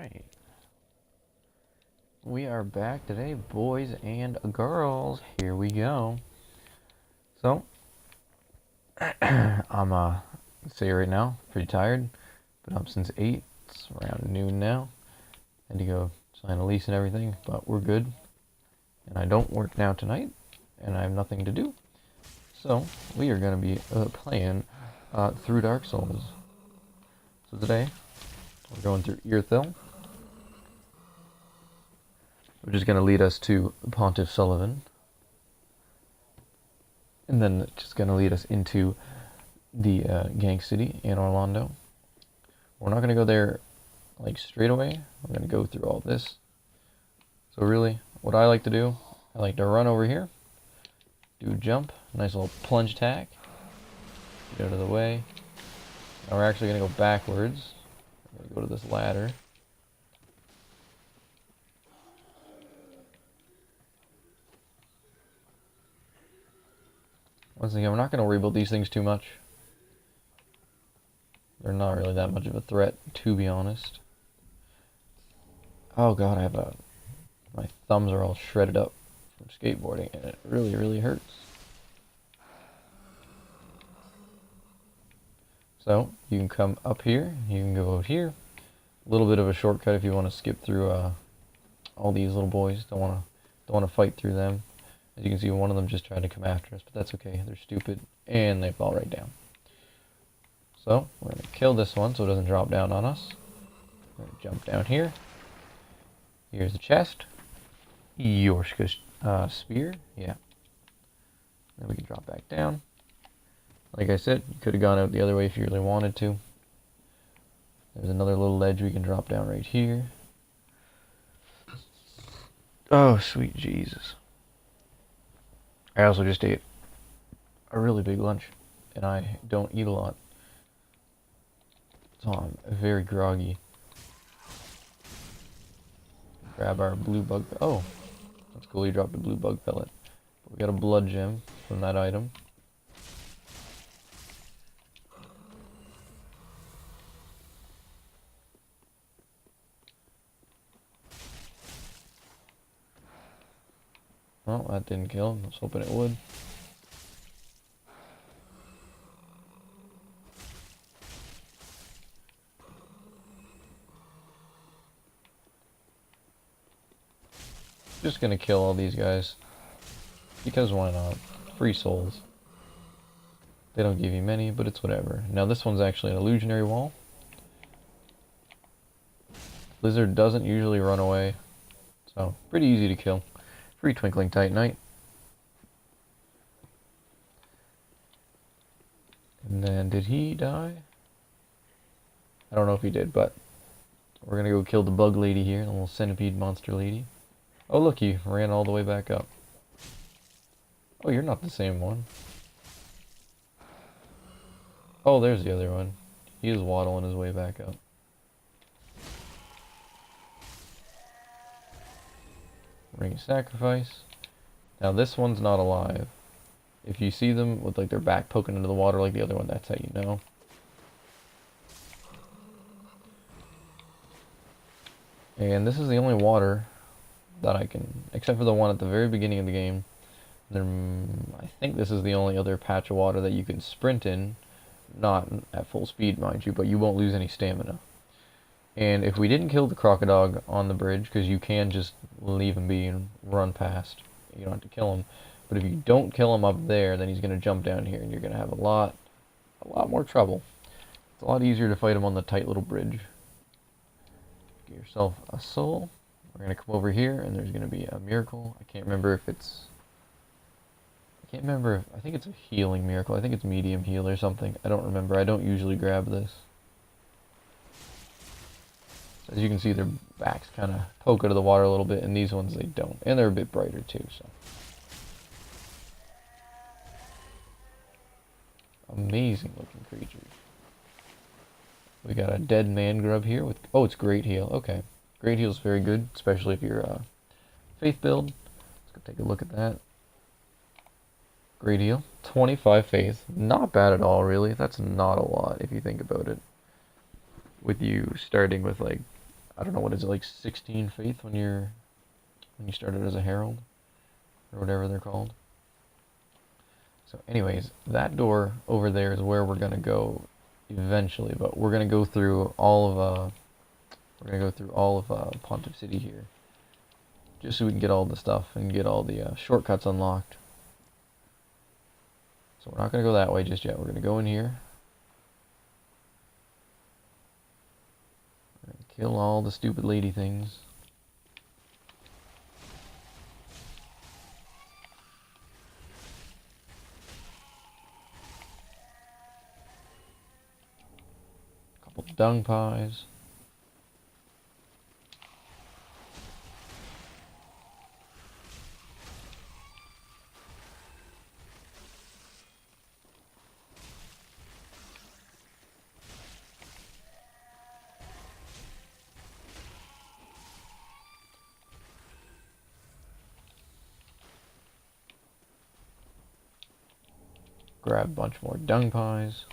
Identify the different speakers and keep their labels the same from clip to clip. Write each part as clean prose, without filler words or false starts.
Speaker 1: Alright. We are back today, boys and girls. Here we go. So, I'm, say right now, pretty tired. Been up since 8. It's around noon now. Had to go sign a lease and everything, but we're good. And I don't work now tonight, and I have nothing to do. So, we are going to be playing through Dark Souls. So today, we're going through Irithyll, which is going to lead us to Pontiff Sulyvahn. And then it's just going to lead us into the Gank City in Orlando. We're not going to go there like straight away. We're going to go through all this. So really, what I like to do, I like to run over here, do a jump, nice little plunge attack, get out of the way. Now we're actually going to go backwards. We're going to go to this ladder. Once again, we're not going to rebuild these things too much. They're not really that much of a threat, to be honest. Oh god, my thumbs are all shredded up from skateboarding, and it really, really hurts. So, you can come up here, you can go out here. A little bit of a shortcut if you want to skip through all these little boys. Don't want to fight through them. As you can see, one of them just tried to come after us, but that's okay. They're stupid, and they fall right down. So, we're going to kill this one so it doesn't drop down on us. We're going to jump down here. Here's the chest. Yorshka spear, yeah. Then we can drop back down. Like I said, you could have gone out the other way if you really wanted to. There's another little ledge we can drop down right here. Oh, sweet Jesus. I also just ate a really big lunch, and I don't eat a lot. So I'm very groggy. Grab our blue bug. Oh, that's cool. You dropped a blue bug pellet. But we got a blood gem from that item. Oh, that didn't kill him. I was hoping it would. Just gonna kill all these guys. Because why not? Free souls. They don't give you many, but it's whatever. Now this one's actually an illusionary wall. Lizard doesn't usually run away. So, pretty easy to kill. Free Twinkling Titanite. And then, did he die? I don't know if he did, but we're gonna go kill the bug lady here, the little centipede monster lady. Oh look, he ran all the way back up. Oh, you're not the same one. Oh, there's the other one. He is waddling his way back up. Ring of Sacrifice. Now this one's not alive. If you see them with like their back poking into the water like the other one, that's how you know. And this is the only water that I can, except for the one at the very beginning of the game. I think this is the only other patch of water that you can sprint in, not at full speed, mind you, but you won't lose any stamina. And if we didn't kill the crocodile on the bridge, because you can just leave him be and run past, you don't have to kill him. But if you don't kill him up there, then he's going to jump down here, and you're going to have a lot more trouble. It's a lot easier to fight him on the tight little bridge. Get yourself a soul. We're going to come over here, and there's going to be a miracle. I can't remember if it's... I think it's a healing miracle. I think it's medium heal or something. I don't remember. I don't usually grab this. As you can see, their backs kind of poke out of the water a little bit, and these ones, they don't. And they're a bit brighter, too, so... Amazing looking creatures. We got a dead man grub here with... Oh, it's Great Heal. Okay. Great Heal is very good, especially if you're a faith build. Let's go take a look at that. Great Heal. 25 faith. Not bad at all, really. That's not a lot if you think about it. With you starting with like I don't know, what is it, like 16 faith when you started as a herald or whatever they're called. So anyways, that door over there is where we're gonna go eventually, but we're gonna go through all of Pontiff City here, just so we can get all the stuff and get all the shortcuts unlocked. So we're not gonna go that way just yet. We're gonna go in here. We're gonna kill all the stupid lady things. Couple dung pies. Grab a bunch more dung pies.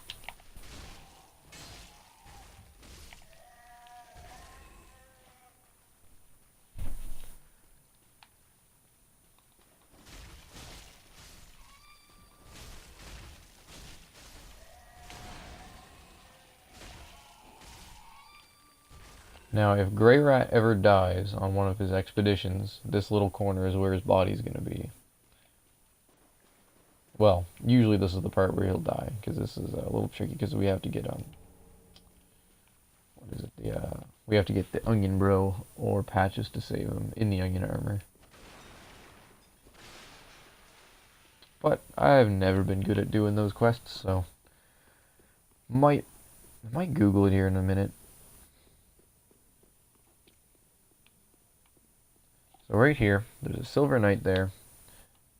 Speaker 1: Now, if Greirat ever dies on one of his expeditions, this little corner is where his body's going to be. Well, usually this is the part where he'll die, because this is a little tricky, because we have to get, what is it, we have to get the Onion Bro, or Patches to save him, in the Onion Armor. But I've never been good at doing those quests, so I might Google it here in a minute. So right here, there's a Silver Knight there.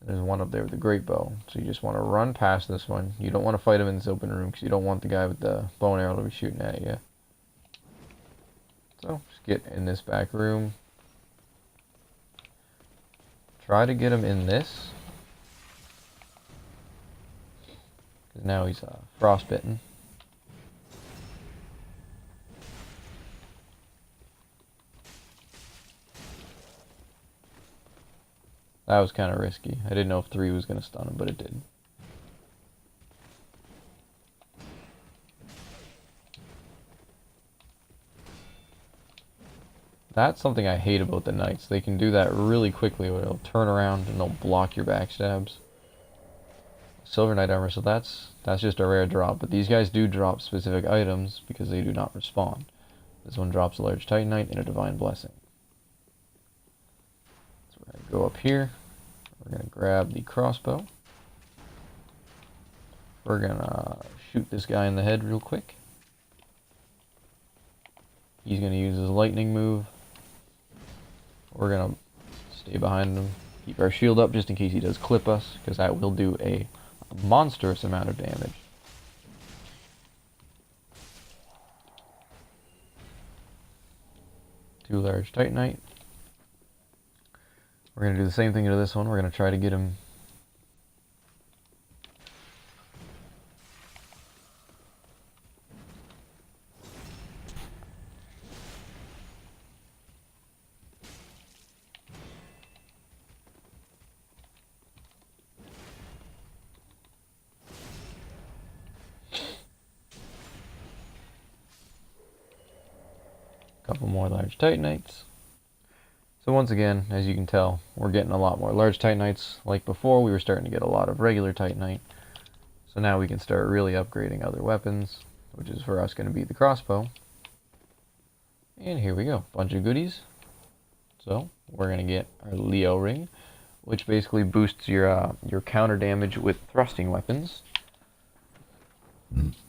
Speaker 1: There's one up there with the Great Bow. So you just want to run past this one. You don't want to fight him in this open room because you don't want the guy with the bow and arrow to be shooting at you. So just get in this back room. Try to get him in this. Because now he's frostbitten. That was kind of risky. I didn't know if 3 was going to stun him, but it did. That's something I hate about the knights. They can do that really quickly where they'll turn around and they'll block your backstabs. Silver Knight armor, so that's just a rare drop, but these guys do drop specific items because they do not respawn. This one drops a large Titanite and a divine blessing. So we're going to go up here. We're going to grab the crossbow. We're going to shoot this guy in the head real quick. He's going to use his lightning move. We're going to stay behind him. Keep our shield up just in case he does clip us, because that will do a monstrous amount of damage. Two large Titanite. We're going to do the same thing to this one. We're going to try to get him. Couple more large Titanites. So once again, as you can tell, we're getting a lot more large Titanites. Like before, we were starting to get a lot of regular Titanite. So now we can start really upgrading other weapons, which is for us going to be the crossbow. And here we go, bunch of goodies. So we're going to get our Leo ring, which basically boosts your counter damage with thrusting weapons.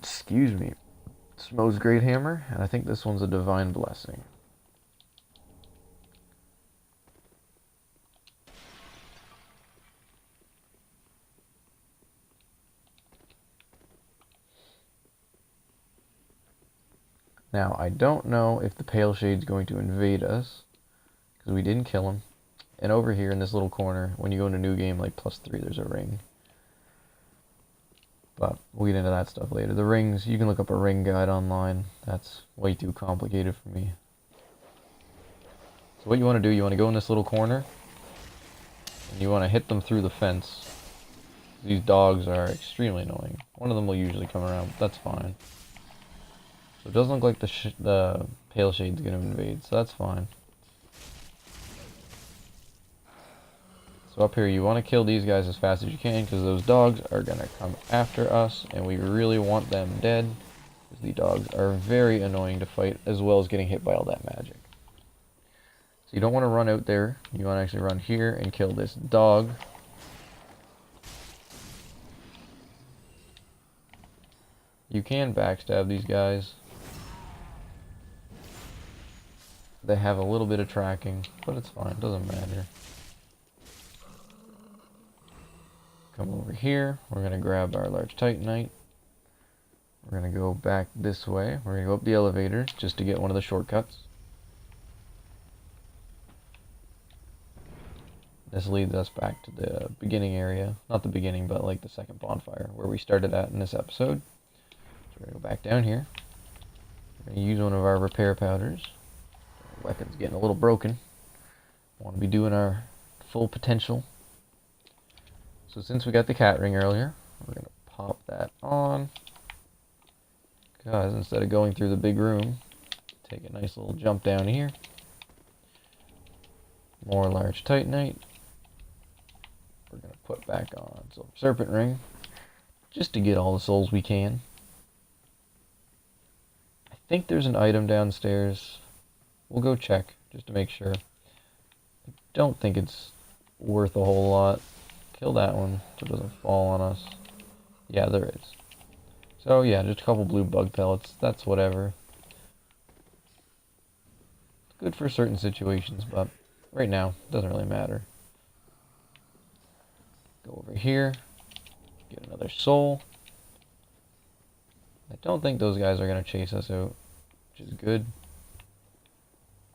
Speaker 1: Excuse me. Smo's Great Hammer, and I think this one's a divine blessing. Now, I don't know if the Pale Shade's going to invade us, because we didn't kill him. And over here in this little corner, when you go into new game, like +3, there's a ring. But we'll get into that stuff later. The rings, you can look up a ring guide online. That's way too complicated for me. So what you want to do, you want to go in this little corner, and you want to hit them through the fence. These dogs are extremely annoying. One of them will usually come around, but that's fine. So it doesn't look like the Pale Shade's going to invade, so that's fine. So up here, you want to kill these guys as fast as you can, because those dogs are going to come after us, and we really want them dead, because the dogs are very annoying to fight, as well as getting hit by all that magic. So you don't want to run out there, you want to actually run here and kill this dog. You can backstab these guys. They have a little bit of tracking, but it's fine, it doesn't matter. Come over here, we're going to grab our large titanite. We're going to go back this way. We're going to go up the elevator just to get one of the shortcuts. This leads us back to the beginning area. Not the beginning, but like the second bonfire where we started at in this episode. So we're going to go back down here. We're going to use one of our repair powders. Our weapon's getting a little broken. Want to be doing our full potential. So since we got the cat ring earlier, we're going to pop that on. Guys, instead of going through the big room, take a nice little jump down here. More large titanite. We're going to put back on Silver Serpent Ring, just to get all the souls we can. I think there's an item downstairs. We'll go check, just to make sure. I don't think it's worth a whole lot. Kill that one, so it doesn't fall on us. Yeah, there is. So yeah, just a couple blue bug pellets, that's whatever. It's good for certain situations, but right now, it doesn't really matter. Go over here, get another soul. I don't think those guys are going to chase us out, which is good.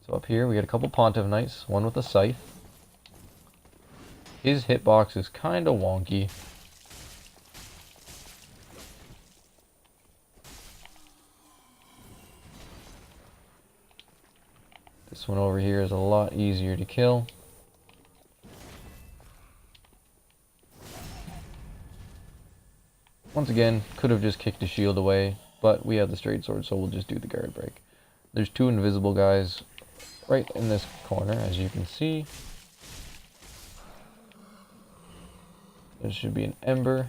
Speaker 1: So up here, we get a couple Pontiff Knights, one with a scythe. His hitbox is kind of wonky. This one over here is a lot easier to kill. Once again, could have just kicked the shield away, but we have the straight sword, so we'll just do the guard break. There's two invisible guys right in this corner, as you can see. There should be an ember.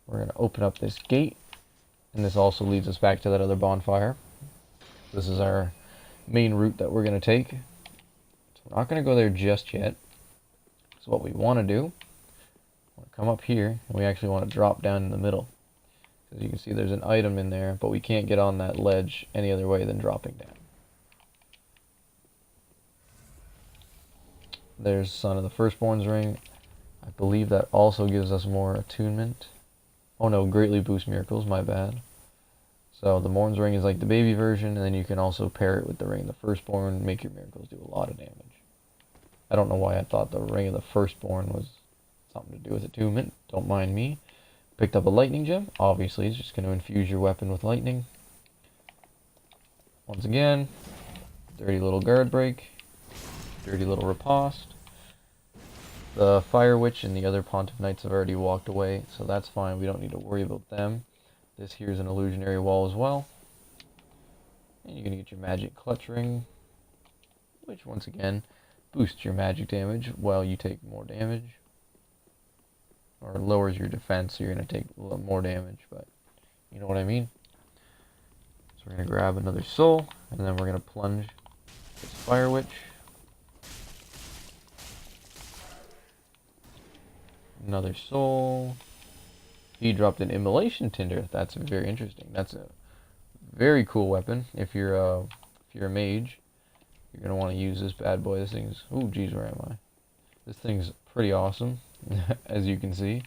Speaker 1: We're going to open up this gate, and this also leads us back to that other bonfire. This is our main route that we're going to take. So we're not going to go there just yet. So what we want to do, we'll come up here, and we actually want to drop down in the middle. As you can see, there's an item in there, but we can't get on that ledge any other way than dropping down. There's Son of the Firstborn's Ring. I believe that also gives us more attunement. Oh no, greatly boost miracles, my bad. So the Morn's Ring is like the baby version, and then you can also pair it with the Ring of the Firstborn, make your miracles do a lot of damage. I don't know why I thought the Ring of the Firstborn was something to do with attunement, don't mind me. Picked up a lightning gem, obviously it's just going to infuse your weapon with lightning. Once again, dirty little guard break, dirty little riposte. The Fire Witch and the other Pontiff Knights have already walked away, so that's fine, we don't need to worry about them. This here is an illusionary wall as well. And you're going to get your magic clutch ring, which once again boosts your magic damage while you take more damage. Or lowers your defense, so you're going to take a little more damage, but you know what I mean. So we're going to grab another soul, and then we're going to plunge this Fire Witch. Another soul. He dropped an Immolation Tinder. That's very interesting. That's a very cool weapon. If you're a mage, you're gonna want to use this bad boy. This thing's, oh geez, where am I? This thing's pretty awesome, as you can see.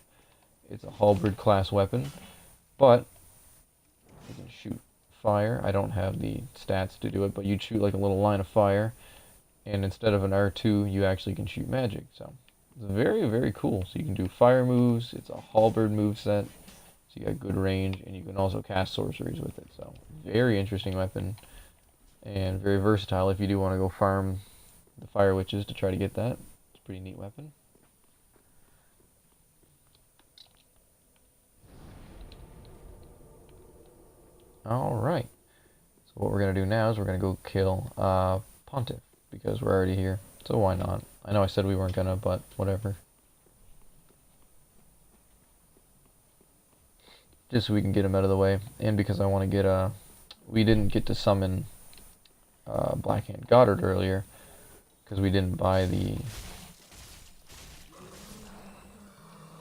Speaker 1: It's a halberd class weapon, but you can shoot fire. I don't have the stats to do it, but you'd shoot like a little line of fire, and instead of an R2, you actually can shoot magic. So it's very, very cool. So you can do fire moves. It's a halberd move set. So you got good range, and you can also cast sorceries with it. So very interesting weapon. and very versatile if you do want to go farm the fire witches to try to get that. It's a pretty neat weapon. Alright, so what we're going to do now is we're going to go kill Pontiff, because we're already here, so why not? I know I said we weren't going to, but whatever. Just so we can get him out of the way, and because I want to get we didn't get to summon Blackhand Goddard earlier, because we didn't buy the,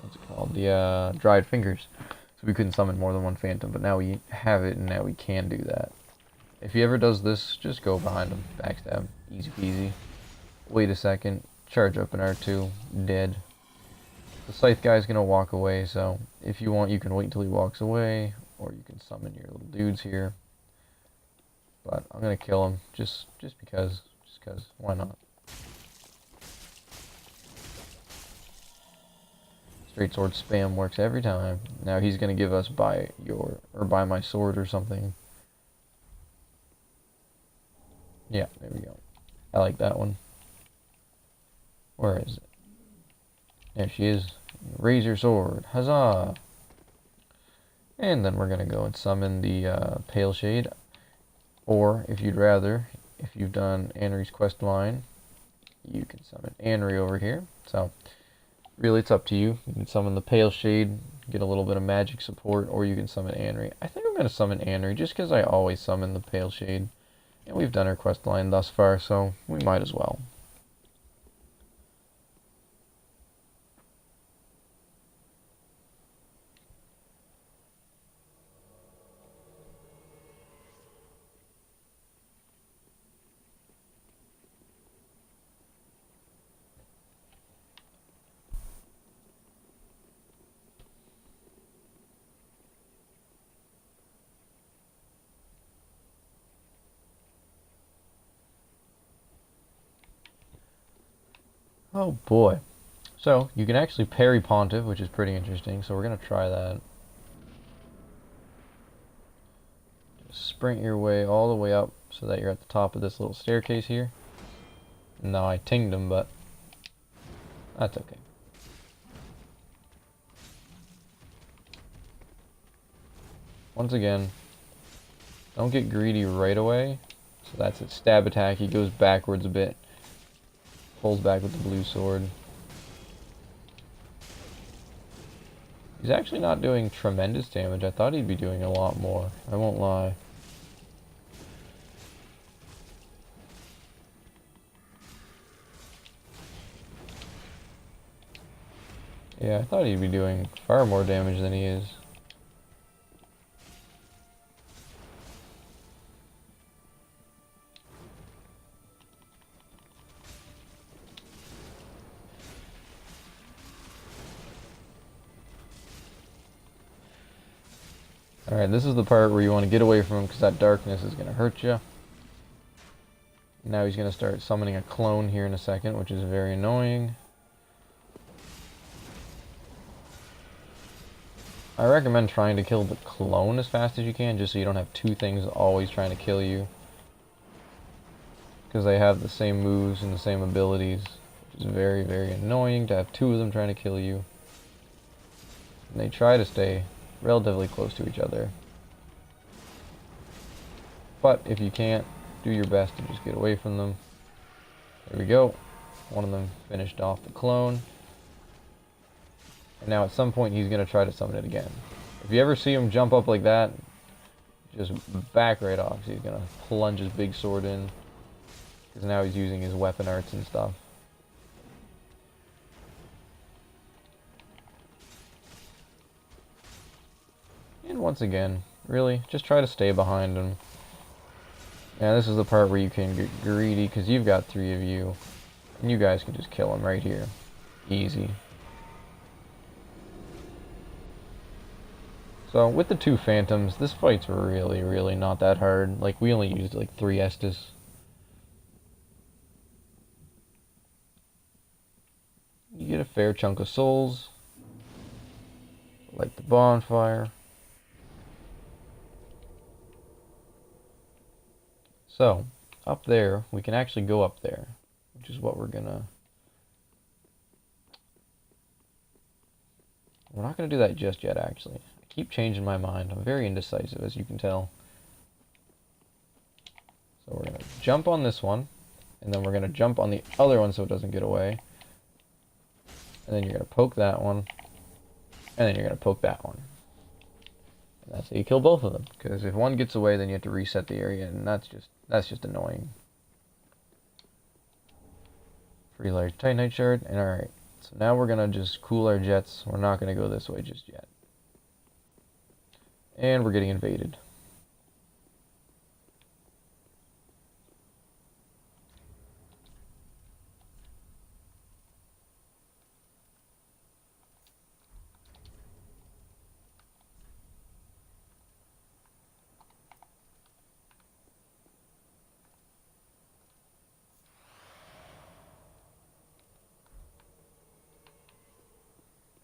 Speaker 1: what's it called, the dried fingers, so we couldn't summon more than one phantom, but now we have it, and now we can do that. If he ever does this, just go behind him, backstab, easy peasy. Wait a second, charge up an R2, dead. The scythe guy's gonna walk away, so if you want, you can wait until he walks away, or you can summon your little dudes here. But I'm gonna kill him just because, why not? Straight sword spam works every time. Now he's gonna give us buy my sword or something. Yeah, there we go. I like that one. Where is it? There she is. Raise your sword. Huzzah! And then we're going to go and summon the Pale Shade. Or, if you'd rather, if you've done Anri's quest line, you can summon Anri over here. So, really it's up to you. You can summon the Pale Shade, get a little bit of magic support, or you can summon Anri. I think I'm going to summon Anri just because I always summon the Pale Shade. And we've done her quest line thus far, so we might as well. Oh boy. So, you can actually parry Pontiff, which is pretty interesting, so we're going to try that. Just sprint your way all the way up so that you're at the top of this little staircase here. Now I tinged him, but that's okay. Once again, don't get greedy right away. So that's it. Stab attack, he goes backwards a bit. Pulls back with the blue sword. He's actually not doing tremendous damage. I thought he'd be doing a lot more. I won't lie. Yeah, I thought he'd be doing far more damage than he is. Alright, this is the part where you want to get away from him because that darkness is going to hurt you. Now he's going to start summoning a clone here in a second, which is very annoying. I recommend trying to kill the clone as fast as you can, just so you don't have two things always trying to kill you. Because they have the same moves and the same abilities, which is very, very annoying to have two of them trying to kill you. And they try to stay relatively close to each other. But if you can't, do your best to just get away from them. There we go. One of them finished off the clone. And now at some point he's going to try to summon it again. If you ever see him jump up like that, just back right off. So he's going to plunge his big sword in. Because now he's using his weapon arts and stuff. And once again, really, just try to stay behind him. Now this is the part where you can get greedy, because you've got three of you. And you guys can just kill him right here. Easy. So, with the two phantoms, this fight's really, really not that hard. Like, we only used like 3 Estus. You get a fair chunk of souls. Light the bonfire. So, up there, we can actually go up there, which is what we're not gonna do that just yet, actually. I keep changing my mind. I'm very indecisive, as you can tell. So we're gonna jump on this one, and then we're gonna jump on the other one so it doesn't get away. And then you're gonna poke that one, and then you're gonna poke that one. And that's how you kill both of them. Because if one gets away, then you have to reset the area, and that's just annoying. Free large Titanite shard, and alright. So now we're gonna just cool our jets. We're not gonna go this way just yet. And we're getting invaded.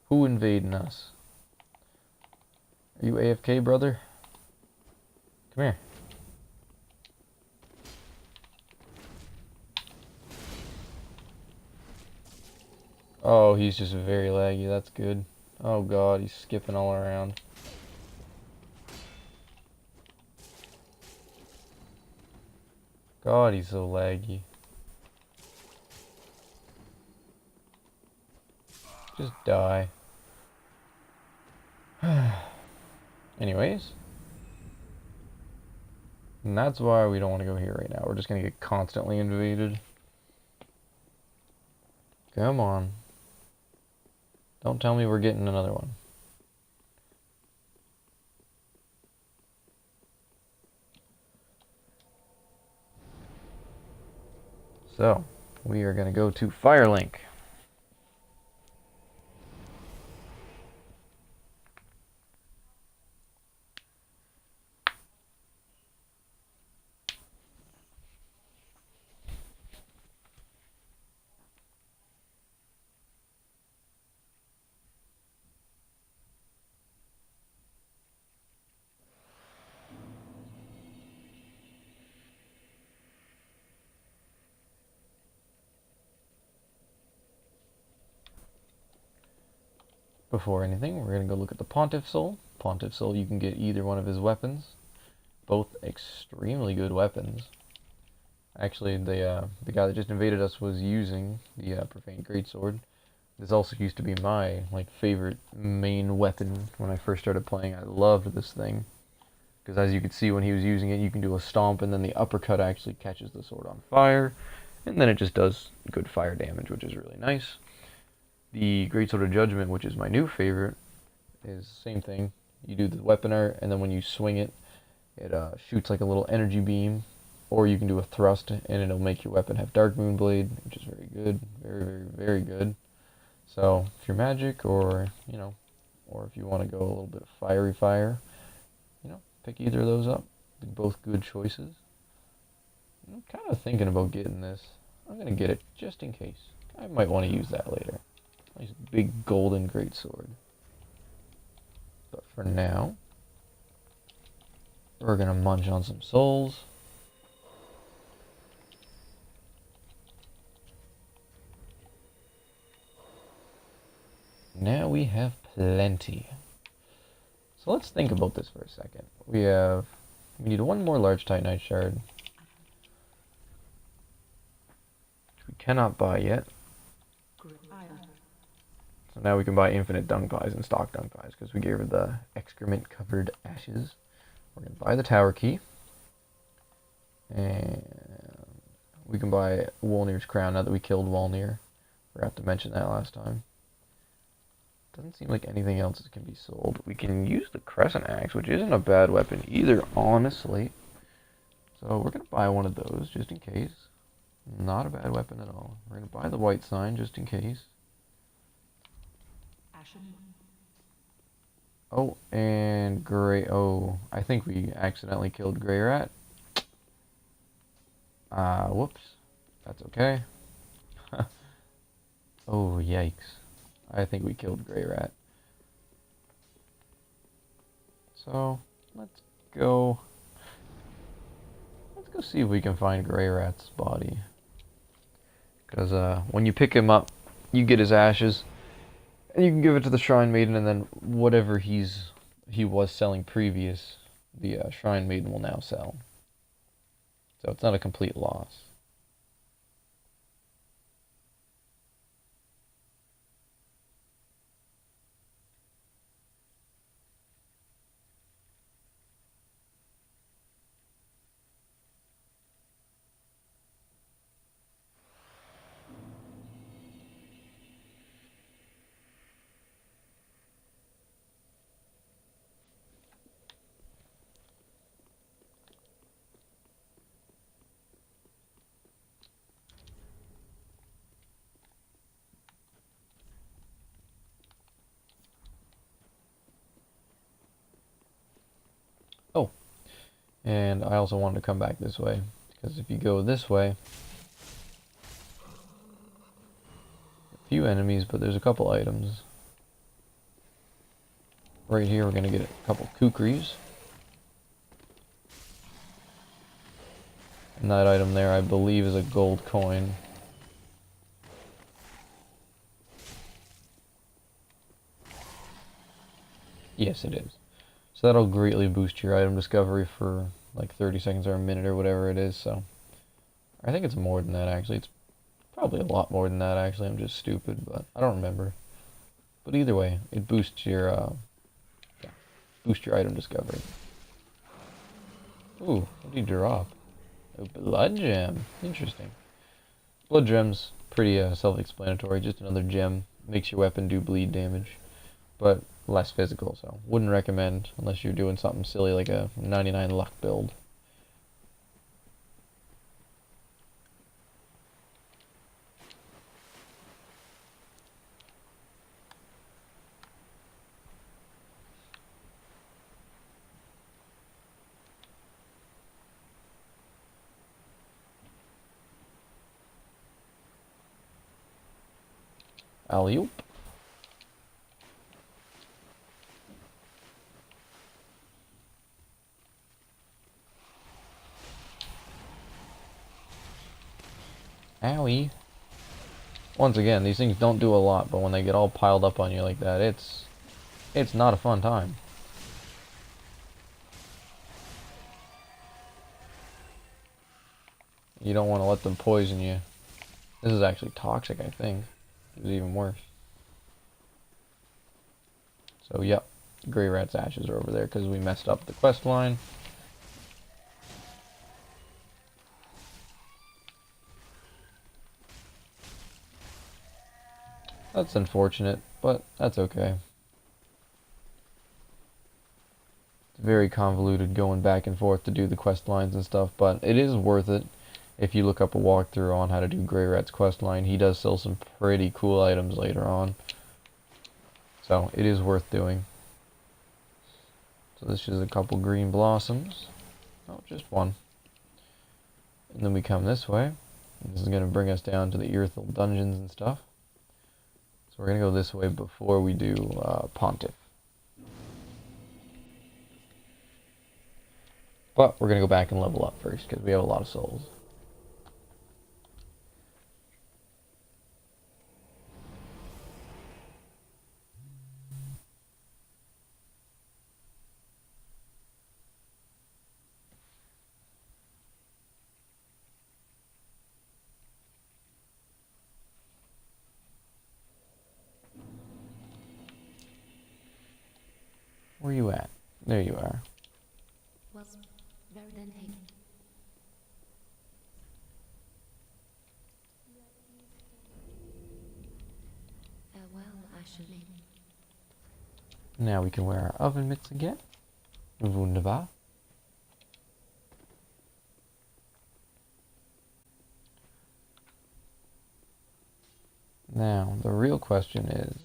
Speaker 1: Who invading us? Are you AFK, brother? Come here. Oh, he's just very laggy. That's good. Oh god, he's skipping all around. God, he's so laggy. Just die. Anyways. And that's why we don't want to go here right now. We're just going to get constantly invaded. Come on. Don't tell me we're getting another one. So, we are going to go to Firelink. Before anything, we're going to go look at the Pontiff Soul. Pontiff Soul, you can get either one of his weapons. Both extremely good weapons. Actually, the guy that just invaded us was using the Profane Greatsword. This also used to be my favorite main weapon when I first started playing. I loved this thing. Because as you could see when he was using it, you can do a stomp and then the uppercut actually catches the sword on fire. And then it just does good fire damage, which is really nice. The Greatsword of Judgment, which is my new favorite, is the same thing. You do the weapon art, and then when you swing it, it shoots like a little energy beam. Or you can do a thrust, and it'll make your weapon have Dark Moon Blade, which is very good. Very, very, very good. So, if you're magic, or, or if you want to go a little bit of fiery fire, pick either of those up. They're both good choices. I'm kind of thinking about getting this. I'm going to get it just in case. I might want to use that later. Nice big golden greatsword. But for now, we're going to munch on some souls. Now we have plenty. So let's think about this for a second. We need one more large Titanite shard, which we cannot buy yet. So now we can buy infinite dung pies and stock dung pies because we gave her the excrement covered ashes. We're going to buy the tower key. And we can buy Wolnir's crown now that we killed Wolnir. Forgot to mention that last time. Doesn't seem like anything else can be sold. We can use the Crescent Axe, which isn't a bad weapon either, honestly. So we're going to buy one of those just in case. Not a bad weapon at all. We're going to buy the White Sign just in case. Oh, and Grey... Oh, I think we accidentally killed Greirat. Whoops. That's okay. Oh, yikes. I think we killed Greirat. So, let's go Let's go see if we can find Greirat's body. Because when you pick him up, you get his ashes, and you can give it to the Shrine Maiden, and then whatever he was selling previous, the Shrine Maiden will now sell. So it's not a complete loss. Oh, and I also wanted to come back this way, because if you go this way, a few enemies, but there's a couple items. Right here we're going to get a couple kukris. And that item there, I believe, is a gold coin. Yes, it is. So that'll greatly boost your item discovery for like 30 seconds or a minute or whatever it is. So I think it's more than that, actually. It's probably a lot more than that, actually. I'm just stupid, but I don't remember. But either way, it boosts your item discovery. Ooh, what did you drop? A blood gem. Interesting. Blood gem's pretty self-explanatory. Just another gem. Makes your weapon do bleed damage, but less physical. So wouldn't recommend unless you're doing something silly like a 99 luck build. Alley-oop. Owie. Once again, these things don't do a lot, but when they get all piled up on you like that, it's not a fun time. You don't want to let them poison you. This is actually toxic, I think. It's even worse. So, yep. Greirat's ashes are over there because we messed up the quest line. That's unfortunate, but that's okay. It's very convoluted going back and forth to do the quest lines and stuff, but it is worth it. If you look up a walkthrough on how to do Greirat's quest line, he does sell some pretty cool items later on. So, it is worth doing. So this is a couple green blossoms. Oh, just one. And then we come this way. This is going to bring us down to the Irithyll dungeons and stuff. So we're going to go this way before we do Pontiff. But we're going to go back and level up first because we have a lot of souls. Where you at? There you are.
Speaker 2: Was Verdantig. Well, I should name.
Speaker 1: Now we can wear our oven mitts again. Wunderbar. Now, the real question is...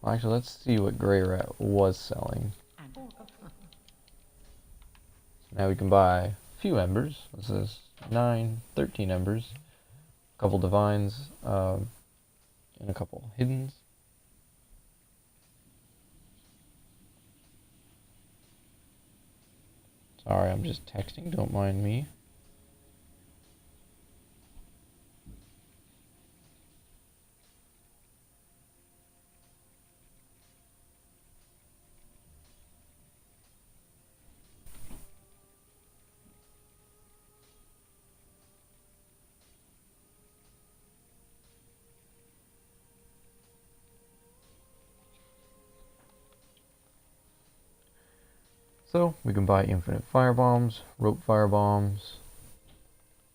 Speaker 1: Well, actually, let's see what Greirat was selling. So now we can buy a few embers. This is 13 embers. A couple divines, and a couple hiddens. Sorry, I'm just texting, don't mind me. So, we can buy infinite firebombs, rope firebombs.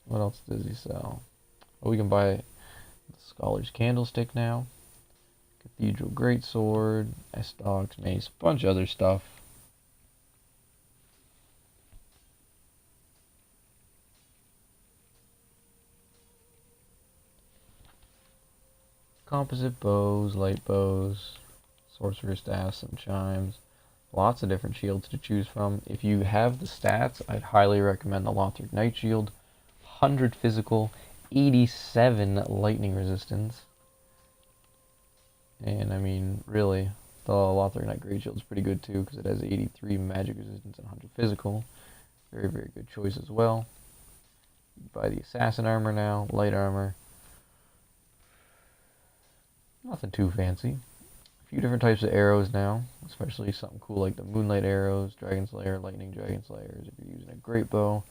Speaker 1: What else does he sell? Well, we can buy the Scholar's Candlestick now. Cathedral Greatsword, Estox Mace, a bunch of other stuff. Composite bows, light bows, sorcerer staffs, some chimes. Lots of different shields to choose from. If you have the stats, I'd highly recommend the Lothric Knight Shield. 100 physical, 87 lightning resistance. And I mean, really, the Lothric Knight Great Shield is pretty good too because it has 83 magic resistance and 100 physical. Very, very good choice as well. You buy the Assassin Armor now, light armor. Nothing too fancy. A few different types of arrows now, especially something cool like the Moonlight Arrows, Dragon Slayer, Lightning Dragon Slayers. If you're using a great bow,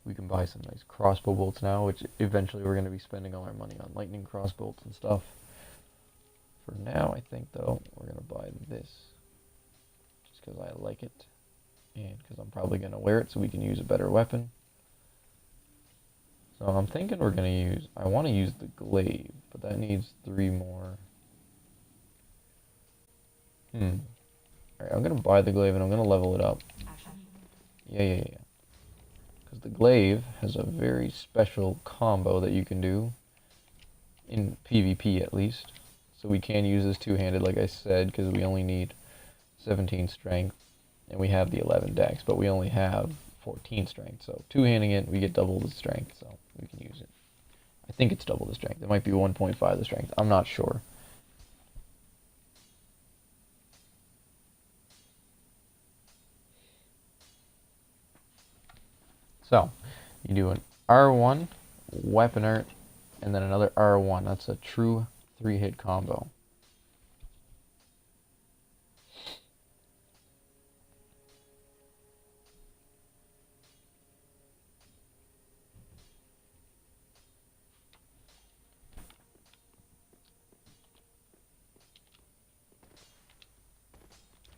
Speaker 1: we can buy some nice crossbow bolts now, which eventually we're going to be spending all our money on lightning crossbolts and stuff. For now, I think, though, we're going to buy this just because I like it and because I'm probably going to wear it so we can use a better weapon. So I'm thinking we're going to use, I want to use the glaive, but that needs 3 more. Alright, I'm going to buy the glaive and I'm going to level it up. Yeah. Because the glaive has a very special combo that you can do, in PvP at least. So we can use this two-handed, like I said, because we only need 17 strength, and we have the 11 dex, but we only have 14 strength. So two-handing it, we get double the strength, so we can use it. I think it's double the strength. It might be 1.5 the strength. I'm not sure. So, you do an R1, weapon art, and then another R1. That's a true 3-hit combo.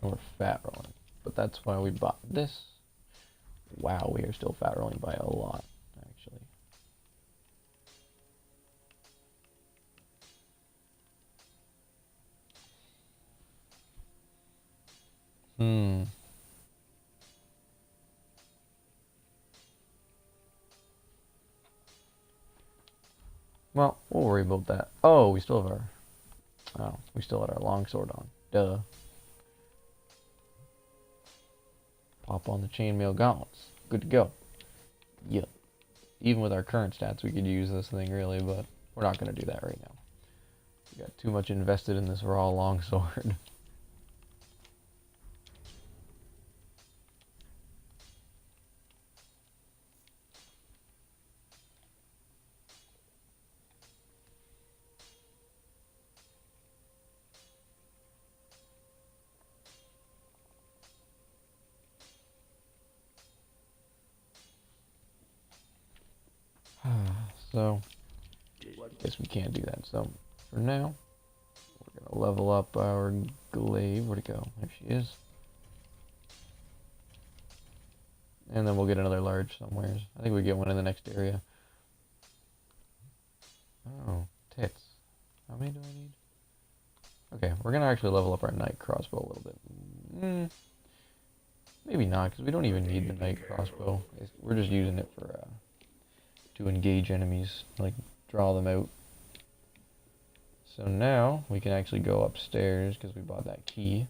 Speaker 1: And we're fat rolling. But that's why we bought this. Wow, we are still fat rolling by a lot, actually. Well, we'll worry about that. Oh, we still have our... Oh, we still had our longsword on. Duh. Pop on the chainmail gauntlets. Good to go. Yeah. Even with our current stats, we could use this thing, really, but we're not going to do that right now. We got too much invested in this raw longsword. So, I guess we can't do that. So, for now, we're going to level up our glaive. Where'd it go? There she is. And then we'll get another large somewhere. I think we get one in the next area. Oh, tits. How many do I need? Okay, we're going to actually level up our knight crossbow a little bit. Maybe not, because we don't even need the knight crossbow. We're just using it for to engage enemies, like draw them out. So now we can actually go upstairs because we bought that key.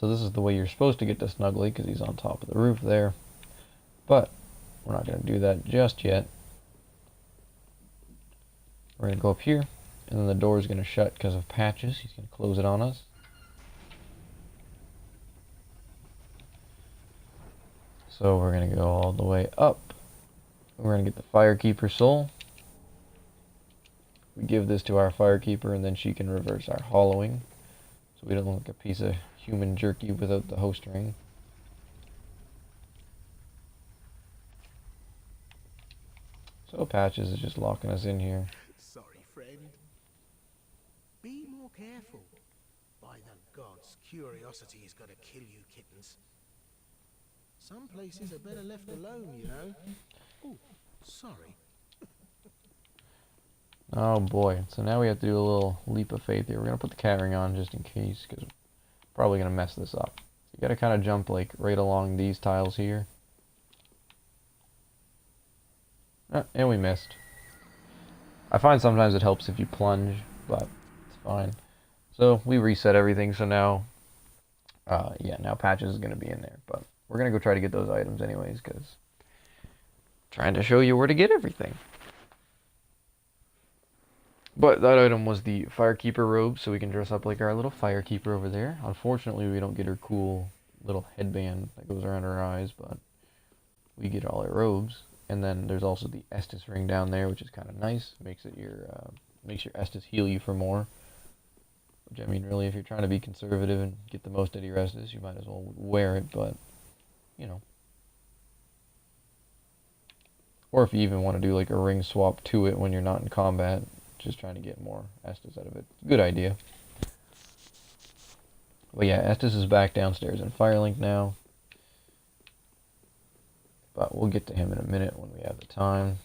Speaker 1: So this is the way you're supposed to get to Snuggly, because he's on top of the roof there. But we're not going to do that just yet. We're going to go up here, and then the door is going to shut because of Patches. He's going to close it on us. So we're going to go all the way up. We're going to get the Firekeeper soul. We give this to our Firekeeper, and then she can reverse our hollowing. So we don't look like a piece of human jerky without the host ring. So Patches is just locking us in here.
Speaker 3: Sorry, friend. Be more careful. By the gods, curiosity is gonna kill you kittens. Some places are better left alone, you know. Oh, sorry.
Speaker 1: Oh boy, so now we have to do a little leap of faith here. We're going to put the cat ring on just in case, because we're probably going to mess this up. You got to kind of jump like right along these tiles here. And we missed. I find sometimes it helps if you plunge, but it's fine. So we reset everything, so now, yeah, now Patches is going to be in there. But we're going to go try to get those items anyways, because trying to show you where to get everything. But that item was the Firekeeper robe, so we can dress up like our little Firekeeper over there. Unfortunately, we don't get her cool little headband that goes around her eyes, but we get all our robes. And then there's also the Estus ring down there, which is kind of nice. Makes your Estus heal you for more. Which, I mean, really, if you're trying to be conservative and get the most out of your Estus, you might as well wear it, but, you know. Or if you even want to do like a ring swap to it when you're not in combat, just trying to get more Estus out of it. Good idea. But yeah, Estus is back downstairs in Firelink now. But we'll get to him in a minute when we have the time.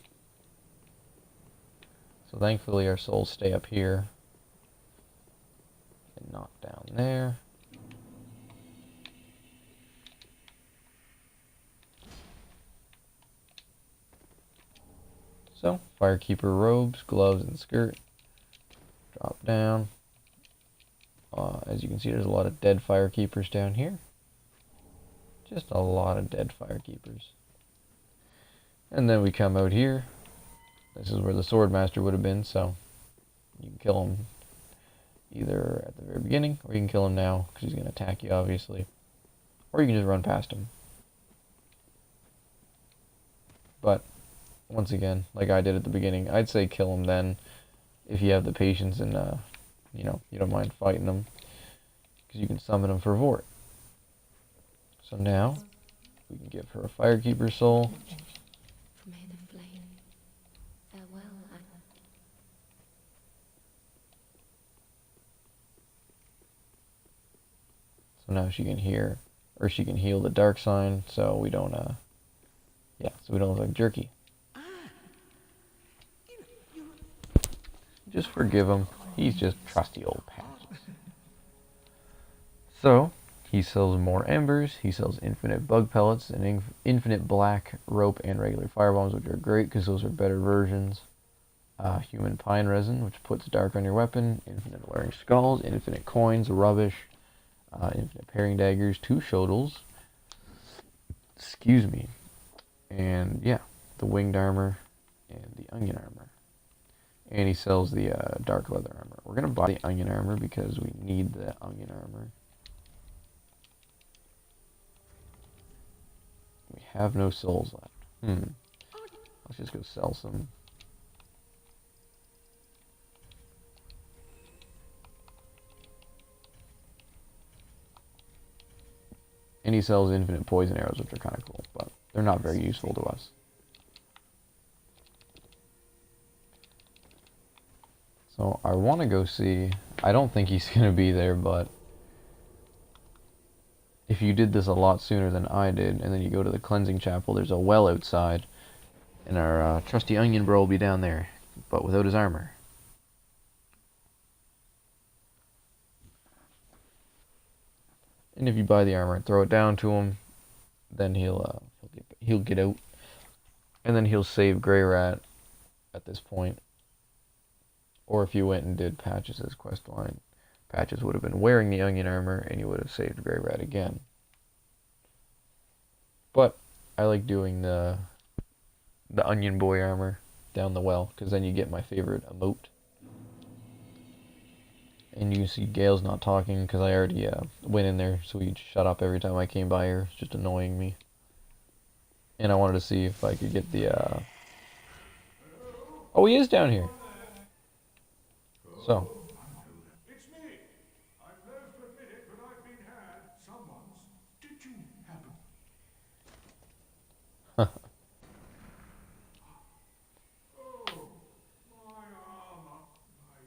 Speaker 1: So thankfully our souls stay up here. And not down there. So, Firekeeper robes, gloves, and skirt. Drop down. As you can see, there's a lot of dead Firekeepers down here. Just a lot of dead Firekeepers. And then we come out here. This is where the Swordmaster would have been, so you can kill him either at the very beginning, or you can kill him now, because he's going to attack you, obviously. Or you can just run past him. But once again, like I did at the beginning, I'd say kill him then, if you have the patience and, you know, you don't mind fighting them, because you can summon him for Vort. So now, we can give her a Firekeeper soul.
Speaker 2: From hidden flame. Farewell,
Speaker 1: So now she can hear, or she can heal the dark sign, so we don't, yeah, so we don't look like jerky. Just forgive him. He's just trusty old Patches. So, he sells more embers, he sells infinite bug pellets, and infinite black rope and regular firebombs, which are great because those are better versions. Human pine resin, which puts dark on your weapon, infinite alluring skulls, infinite coins, rubbish, infinite parrying daggers, 2 shodels, excuse me, and yeah, the winged armor and the onion armor. And he sells the dark leather armor. We're going to buy the onion armor because we need the onion armor. We have no souls left. Let's just go sell some. And he sells infinite poison arrows, which are kind of cool, but they're not very useful to us. So I want to go see, I don't think he's going to be there, but if you did this a lot sooner than I did, and then you go to the cleansing chapel, there's a well outside, and our trusty onion bro will be down there, but without his armor. And if you buy the armor and throw it down to him, then he'll get out, and then he'll save Greyrat at this point. Or if you went and did Patches' quest line. Patches would have been wearing the onion armor, and you would have saved Grey Rat again. But I like doing the onion boy armor down the well, because then you get my favorite emote. And you can see Gale's not talking because I already went in there, so he'd shut up every time I came by her. It's just annoying me. And I wanted to see if I could get the... Oh, he is down here. So.
Speaker 4: It's me. I'm loath to admit it, but I've been had. Someone's. Did you happen? Oh, my armor. My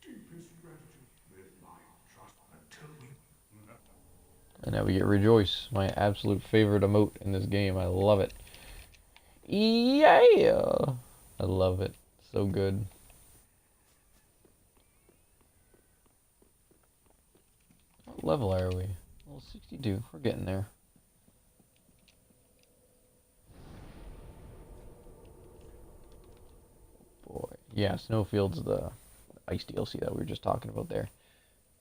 Speaker 4: deepest gratitude. With my trust until we...
Speaker 1: And now we get Rejoice, my absolute favorite emote in this game. I love it. Yeah! I love it. So good. What level are we? Level 62. We're getting there. Boy. Yeah, Snowfield's the ice DLC that we were just talking about there.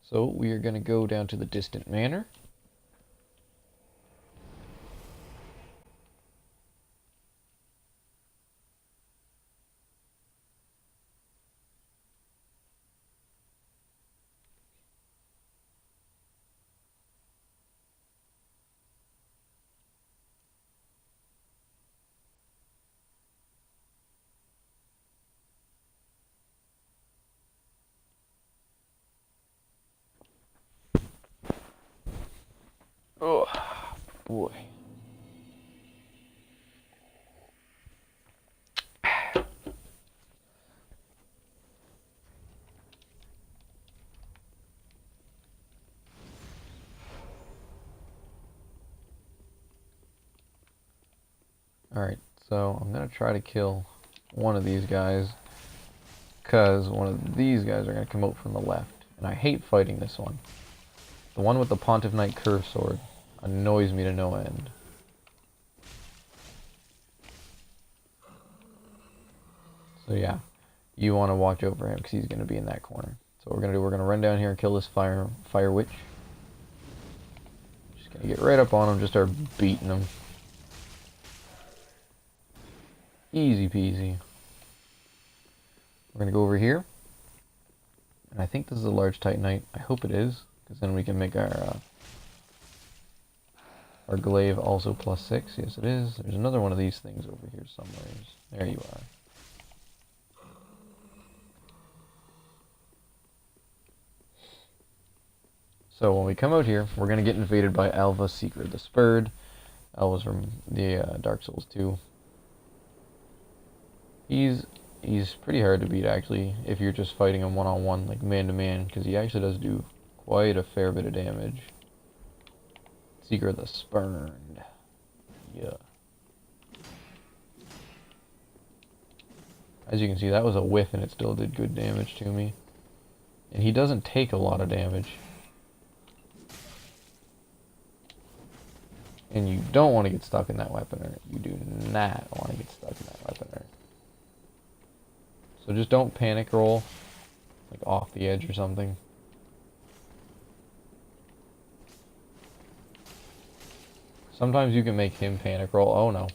Speaker 1: So we are going to go down to the Distant Manor. Oh, boy. Alright, so I'm going to try to kill one of these guys, because one of these guys are going to come out from the left. And I hate fighting this one. The one with the Pontiff Knight curved sword annoys me to no end. So yeah, you want to watch over him because he's going to be in that corner. So what we're going to do, we're going to run down here and kill this fire witch. Just going to get right up on him, just start beating him. Easy peasy. We're going to go over here. And I think this is a large Titanite. I hope it is, because then we can make our glaive also +6. Yes, it is. There's another one of these things over here somewhere. There you are. So when we come out here, we're going to get invaded by Alva Seeker the Spurred. Alva's from the Dark Souls 2. He's pretty hard to beat, actually, if you're just fighting him one-on-one, like man-to-man, because he actually does do quite a fair bit of damage. Seeker the Spurned. Yeah. As you can see, that was a whiff and it still did good damage to me. And he doesn't take a lot of damage. And you don't want to get stuck in that weaponer. You do not want to get stuck in that weaponer. So just don't panic roll, like off the edge or something. Sometimes you can make him panic roll. Oh no.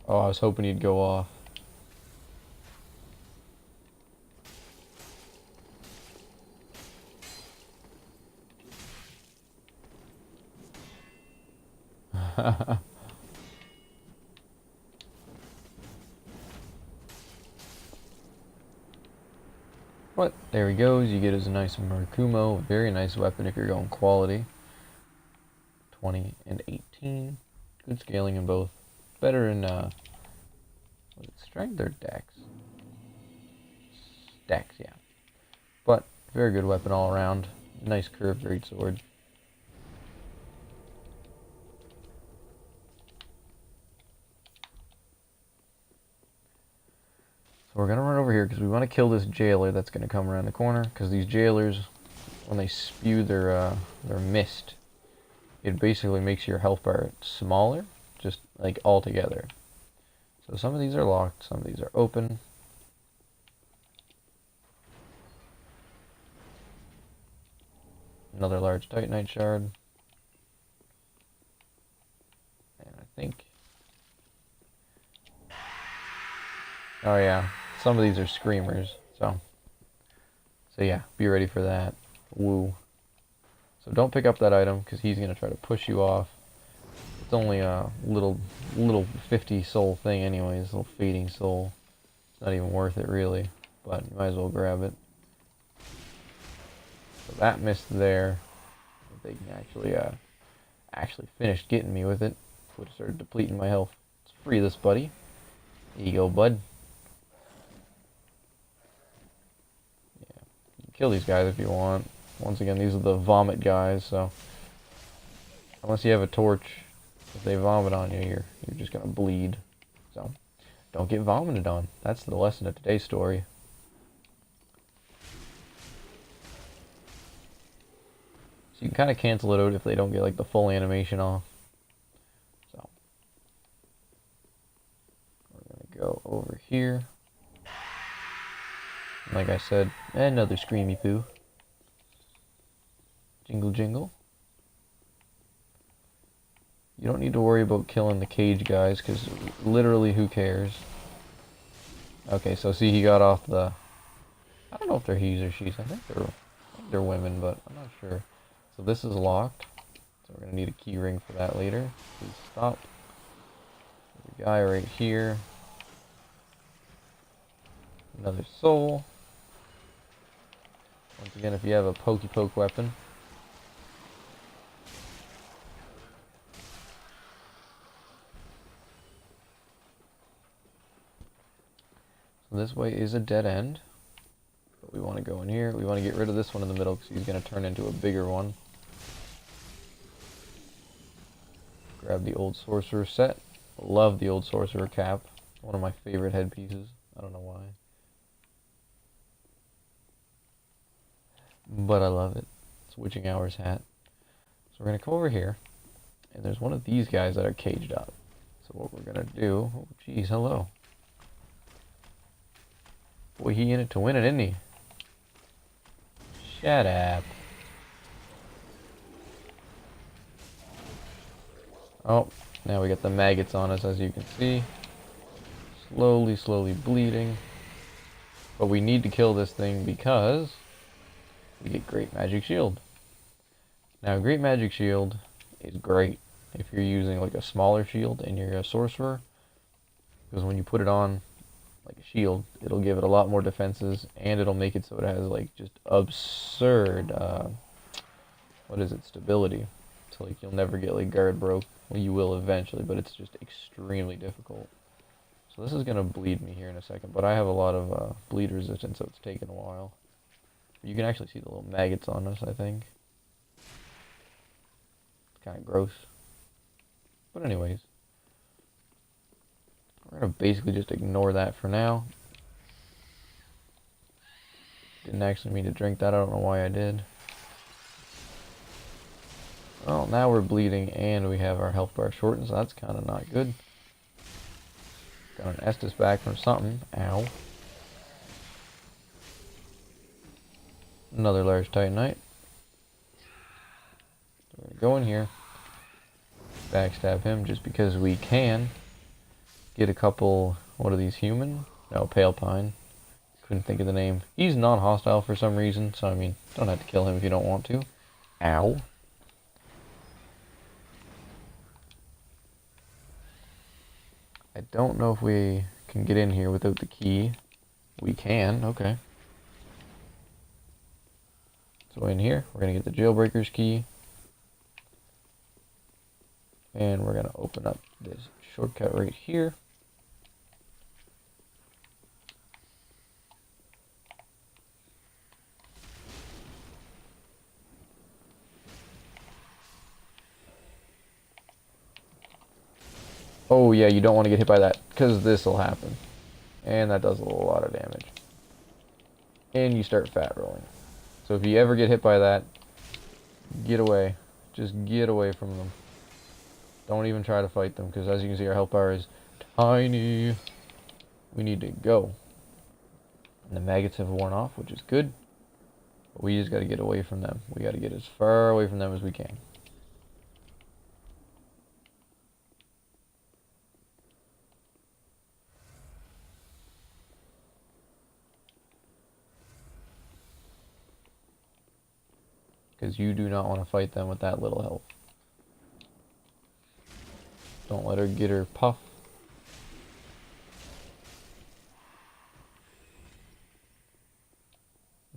Speaker 1: Oh, I was hoping he'd go off. But there he goes. You get his nice Murakumo, very nice weapon if you're going quality. 20 and 18. Good scaling in both. Better in was it strength or dex? Dex, yeah. But very good weapon all around. Nice curved greatsword. So we're going to run over here because we want to kill this jailer that's going to come around the corner. Because these jailers, when they spew their mist, it basically makes your health bar smaller, just like all together. So some of these are locked, some of these are open. Another large Titanite shard. And I think... Oh yeah, some of these are screamers, so yeah, be ready for that. Woo. So don't pick up that item, because he's going to try to push you off. It's only a little 50 soul thing anyways, little fading soul. It's not even worth it really, but you might as well grab it. So that missed there. They can actually finished getting me with it. Would have started depleting my health. Let's free this buddy. There you go, bud. Yeah, you can kill these guys if you want. Once again, these are the vomit guys, so unless you have a torch, if they vomit on you, you're just gonna bleed. So don't get vomited on. That's the lesson of today's story. So you can kind of cancel it out if they don't get like the full animation off. So we're gonna go over here. Like I said, another screamy poo. Jingle jingle. You don't need to worry about killing the cage guys, because literally who cares? Okay, so see, he got off the... I don't know if they're he's or she's. I think they're women, but I'm not sure. So this is locked. So we're going to need a key ring for that later. Please stop. There's a guy right here. Another soul. Once again, if you have a pokey poke weapon. So this way is a dead end. But we want to go in here. We want to get rid of this one in the middle because he's going to turn into a bigger one. Grab the old sorcerer set. Love the old sorcerer cap. One of my favorite headpieces. I don't know why. But I love it. It's Witching Hours hat. So we're going to come over here. And there's one of these guys that are caged up. So what we're going to do... Oh, geez, hello. Boy, he in it to win it, isn't he? Shut up. Oh, now we got the maggots on us, as you can see. Slowly bleeding. But we need to kill this thing because we get Great Magic Shield. Now, Great Magic Shield is great if you're using like a smaller shield and you're a sorcerer, because when you put it on like a shield, it'll give it a lot more defenses, and it'll make it so it has like just absurd stability. So like you'll never get like guard broke. Well, you will eventually, but it's just extremely difficult. So this is gonna bleed me here in a second, but I have a lot of bleed resistance, so it's taken a while. You can actually see the little maggots on us, I think. It's kind of gross. But anyways, we're going to basically just ignore that for now. Didn't actually mean to drink that. I don't know why I did. Well, now we're bleeding and we have our health bar shortened, so that's kind of not good. Got an Estus back from something. Ow. Another large Titanite. So we're going to go in here. Backstab him just because we can. Get a couple... What are these, human? No, Pale Pine. Couldn't think of the name. He's non-hostile for some reason, so I mean, don't have to kill him if you don't want to. Ow. I don't know if we can get in here without the key. We can, okay. So in here, we're going to get the Jailbreaker's key. And we're going to open up this shortcut right here. Oh yeah, you don't want to get hit by that, because this will happen. And that does a lot of damage. And you start fat rolling. So if you ever get hit by that, get away. Just get away from them. Don't even try to fight them, because as you can see, our health bar is Tiny. We need to go. And the maggots have worn off, which is good. But we just gotta get away from them. We gotta get as far away from them as we can. Because you do not want to fight them with that little health. Don't let her get her puff.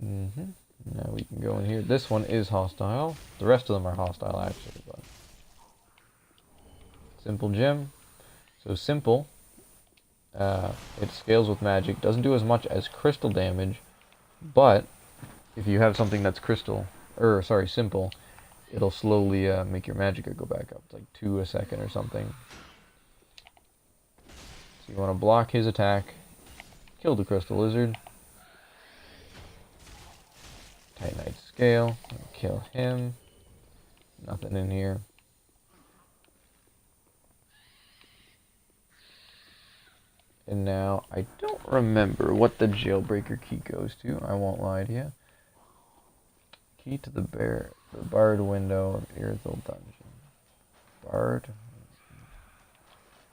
Speaker 1: Now we can go in here. This one is hostile. The rest of them are hostile, actually. But simple gem. So simple. It scales with magic. Doesn't do as much as crystal damage. But if you have something that's simple, it'll slowly make your magic go back up. It's like 2 a second or something. So you want to block his attack. Kill the crystal lizard. Titanite scale. Kill him. Nothing in here. And now, I don't remember what the jailbreaker key goes to. I won't lie to you. Key to the barred window of Irithyll Dungeon. Barred.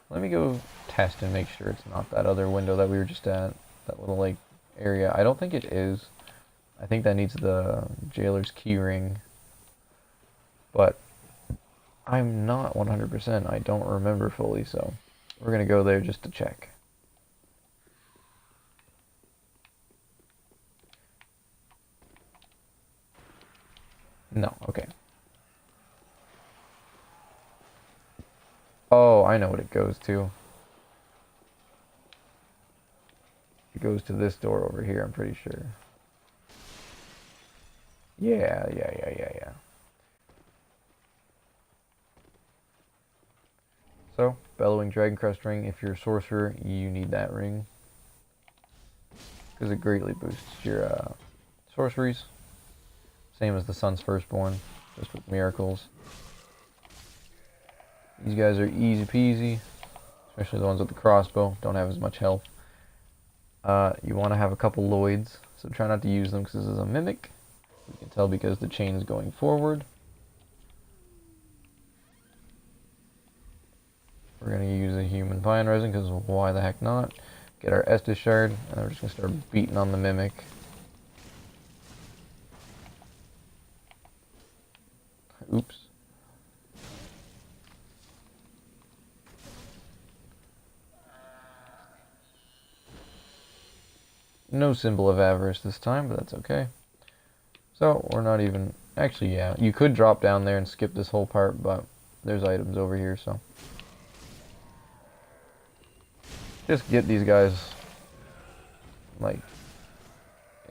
Speaker 1: Let me go test and make sure it's not that other window that we were just at. That little, like, area. I don't think it is. I think that needs the jailer's key ring. But I'm not 100%. I don't remember fully, so we're going to go there just to check. No, okay. Oh, I know what it goes to. It goes to this door over here, I'm pretty sure. Yeah. So, Bellowing Dragoncrest ring. If you're a sorcerer, you need that ring. Because it greatly boosts your sorceries. Same as the Sun's Firstborn, just with miracles. These guys are easy peasy, especially the ones with the crossbow, don't have as much health. You want to have a couple Lloyds, so try not to use them because this is a mimic. You can tell because the chain is going forward. We're going to use a human pine resin because why the heck not? Get our Estus shard, and we're just going to start beating on the mimic. Oops. No symbol of avarice this time, but that's okay. So, we're not even... Actually, yeah, you could drop down there and skip this whole part, but there's items over here, so... Just get these guys... Like...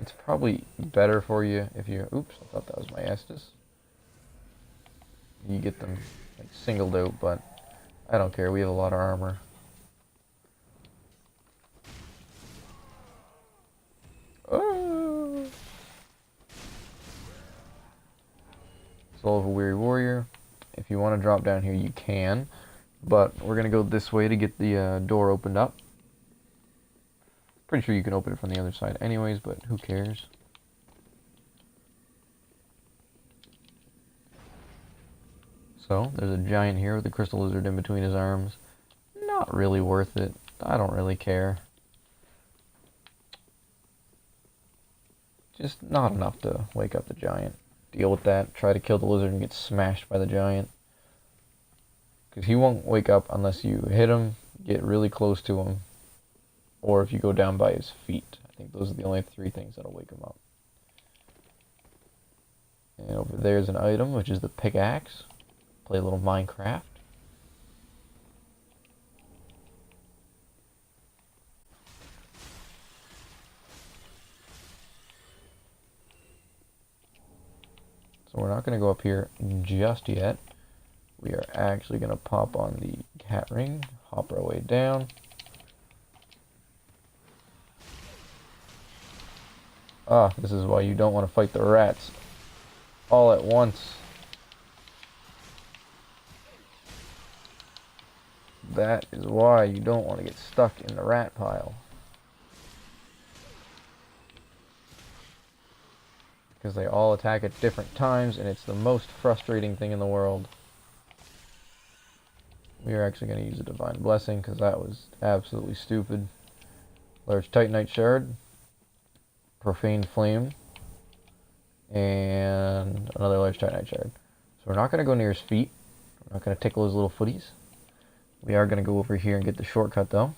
Speaker 1: It's probably better for you if you... Oops, I thought that was my Estus. You get them like singled out, but I don't care. We have a lot of armor. Oh. Soul of a Weary Warrior. If you want to drop down here, you can, but we're gonna go this way to get the door opened up. Pretty sure you can open it from the other side, anyways, but who cares? So, there's a giant here with a crystal lizard in between his arms. Not really worth it. I don't really care. Just not enough to wake up the giant. Deal with that. Try to kill the lizard and get smashed by the giant. Because he won't wake up unless you hit him, get really close to him, or if you go down by his feet. I think those are the only 3 things that'll wake him up. And over there's an item, which is the pickaxe. Play a little Minecraft. So we're not going to go up here just yet. We are actually going to pop on the cat ring, hop our way down. Ah, this is why you don't want to fight the rats all at once. that is why you don't want to get stuck in the rat pile. Because they all attack at different times, and it's the most frustrating thing in the world. We are actually going to use a Divine Blessing, because that was absolutely stupid. Large Titanite Shard, Profaned Flame, and another Large Titanite Shard. So we're not going to go near his feet. We're not going to tickle his little footies. We are going to go over here and get the shortcut, though.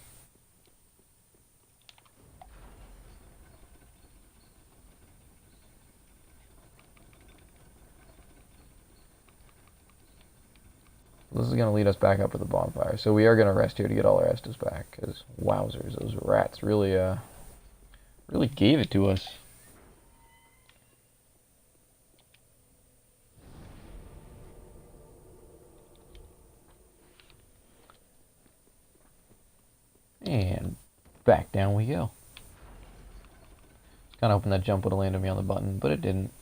Speaker 1: This is going to lead us back up to the bonfire. So we are going to rest here to get all our Estus back. Because, wowzers, those rats really gave it to us. And back down we go. Kind of hoping that jump would have landed me on the button, but it didn't.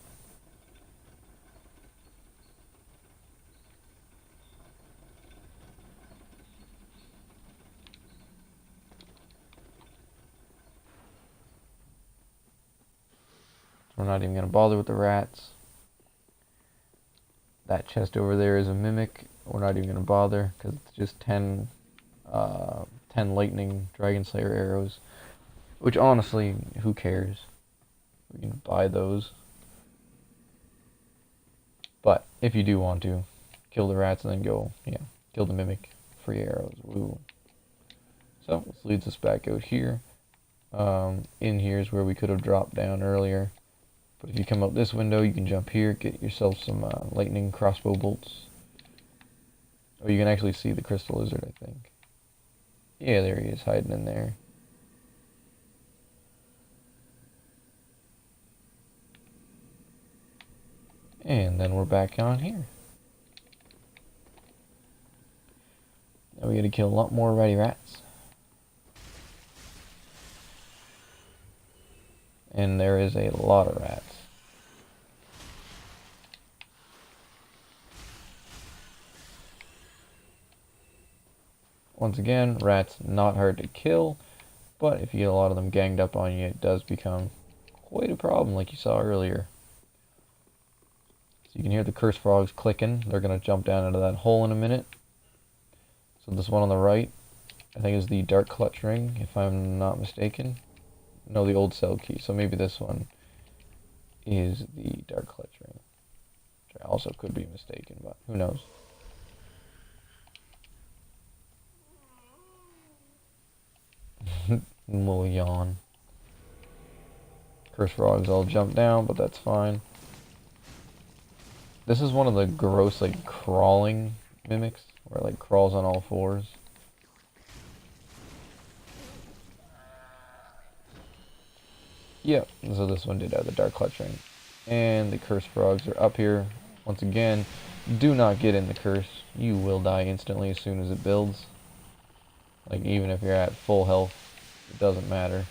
Speaker 1: We're not even going to bother with the rats. That chest over there is a mimic. We're not even going to bother because it's just 10 lightning Dragon Slayer arrows. Which honestly, who cares? We can buy those. But if you do want to, kill the rats and then go, kill the mimic. Free arrows. Woo. So this leads us back out here. In here is where we could have dropped down earlier. But if you come out this window, you can jump here, get yourself some lightning crossbow bolts. Oh, you can actually see the crystal lizard, I think. Yeah, there he is, hiding in there. And then we're back on here. Now we gotta kill a lot more ratty rats. And there is a lot of rats. Once again, rats not hard to kill, but if you get a lot of them ganged up on you, it does become quite a problem like you saw earlier. So you can hear the curse frogs clicking. They're going to jump down into that hole in a minute. So this one on the right, I think is the Dark Clutch Ring, if I'm not mistaken. No, the Old Cell Key. So maybe this one is the Dark Clutch Ring. Which I also could be mistaken, but who knows. Little yawn. Curse frogs all jump down, but that's fine. This is one of the gross, like, crawling mimics, where it, like, crawls on all fours. Yep, so this one did have the Dark Clutch Ring. And the curse frogs are up here. Once again, do not get in the curse. You will die instantly as soon as it builds. Like, even if you're at full health, it doesn't matter.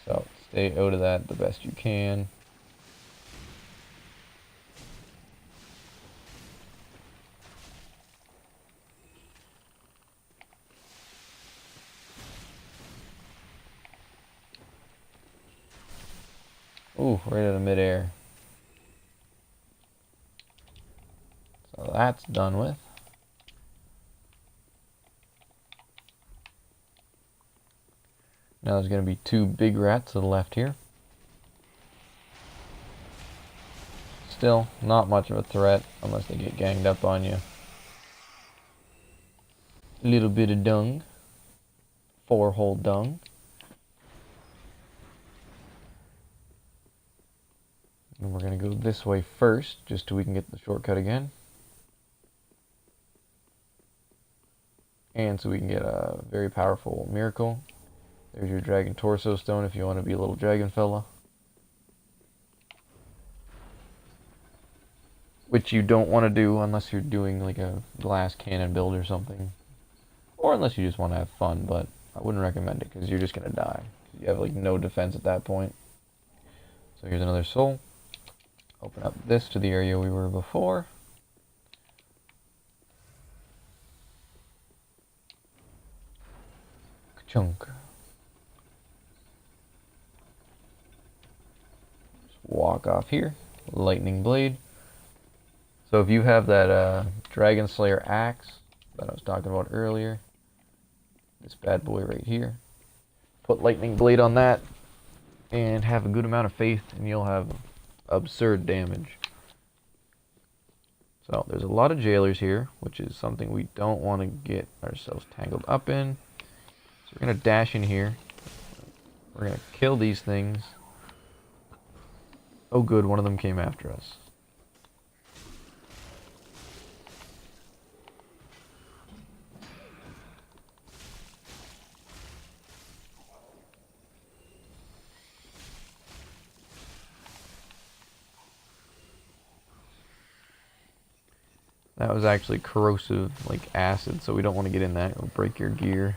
Speaker 1: So, stay out of that the best you can. Ooh, right out of midair. So that's done with. Now there's going to be two big rats to the left here. Still, not much of a threat unless they get ganged up on you. A little bit of dung. 4-hole dung. And we're going to go this way first, just so we can get the shortcut again. And so we can get a very powerful miracle. There's your Dragon Torso Stone if you want to be a little dragon fella. Which you don't want to do unless you're doing like a glass cannon build or something. Or unless you just want to have fun, but I wouldn't recommend it because you're just going to die. You have like no defense at that point. So here's another soul. Open up this to the area we were before. Chunk. Just walk off here. Lightning blade. So if you have that Dragon Slayer axe that I was talking about earlier, this bad boy right here, put lightning blade on that and have a good amount of faith and you'll have absurd damage. So there's a lot of jailers here, which is something we don't want to get ourselves tangled up in. So we're going to dash in here. We're going to kill these things. Oh good, one of them came after us. That was actually corrosive, like acid, so we don't want to get in that. It'll break your gear.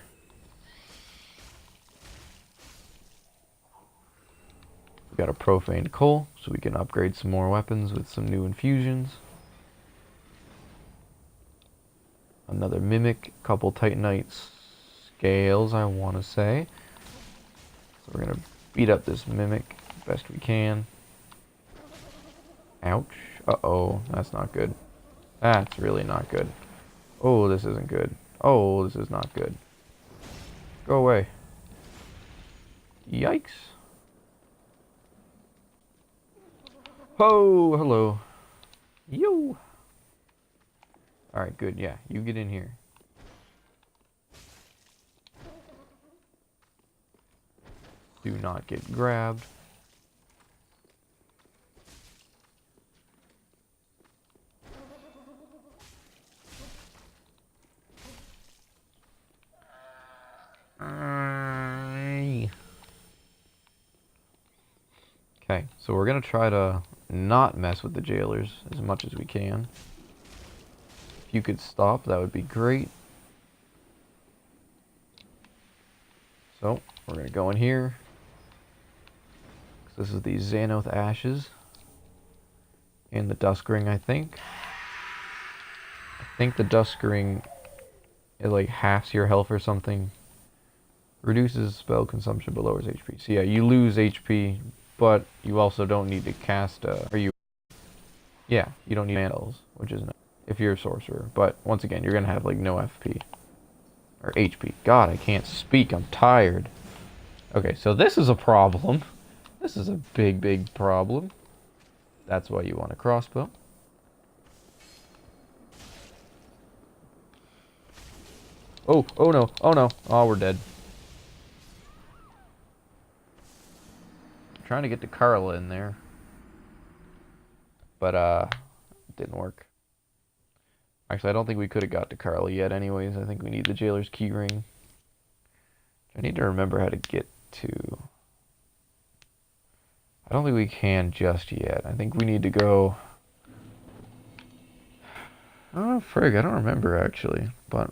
Speaker 1: We got a profaned coal, so we can upgrade some more weapons with some new infusions. Another mimic, couple titanite scales, I want to say. So we're gonna beat up this mimic best we can. Ouch. Uh-oh, that's not good. That's really not good. Oh, this isn't good. Oh, this is not good. Go away. Yikes. Oh, hello. Yo. Alright, good. Yeah, you get in here. Do not get grabbed. Okay, so we're gonna try to not mess with the jailers as much as we can. If you could stop, that would be great. So, we're gonna go in here. This is the Xanath Ashes. And the Dusk Ring, I think. I think the Dusk Ring, it like halves your health or something. Reduces spell consumption but lowers HP. So yeah, you lose HP, but you also don't need to cast yeah, you don't need mandals, which is nice if you're a sorcerer. But once again, you're gonna have like no FP. Or HP. God, I can't speak, I'm tired. Okay, so this is a problem. This is a big, big problem. That's why you want a crossbow. Oh, oh no, oh no. Oh, we're dead. Trying to get to Carla in there. But, it didn't work. Actually, I don't think we could have got to Carla yet anyways. I think we need the Jailer's key ring. I need to remember how to get to... I don't think we can just yet. I think we need to go... Oh, frig, I don't remember actually, but...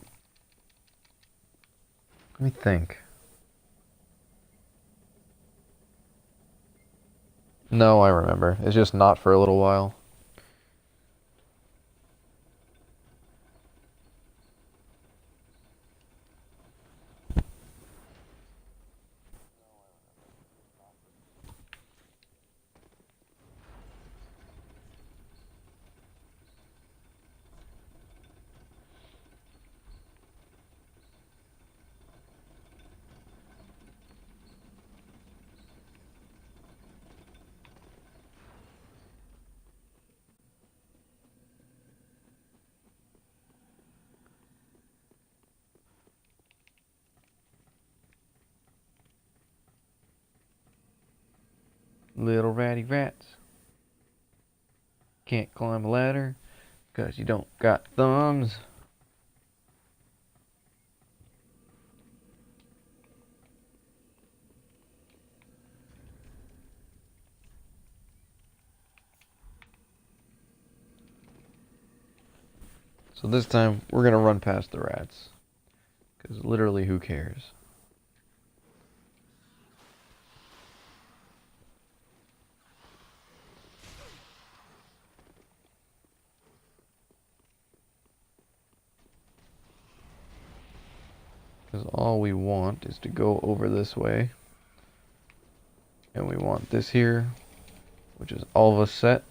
Speaker 1: Let me think. No, I remember. It's just not for a little while. Little ratty rats. Can't climb a ladder because you don't got thumbs. So this time, we're going to run past the rats. Because literally, who cares? Because Because all we want is to go over this way. And we want this here, which is all of us set.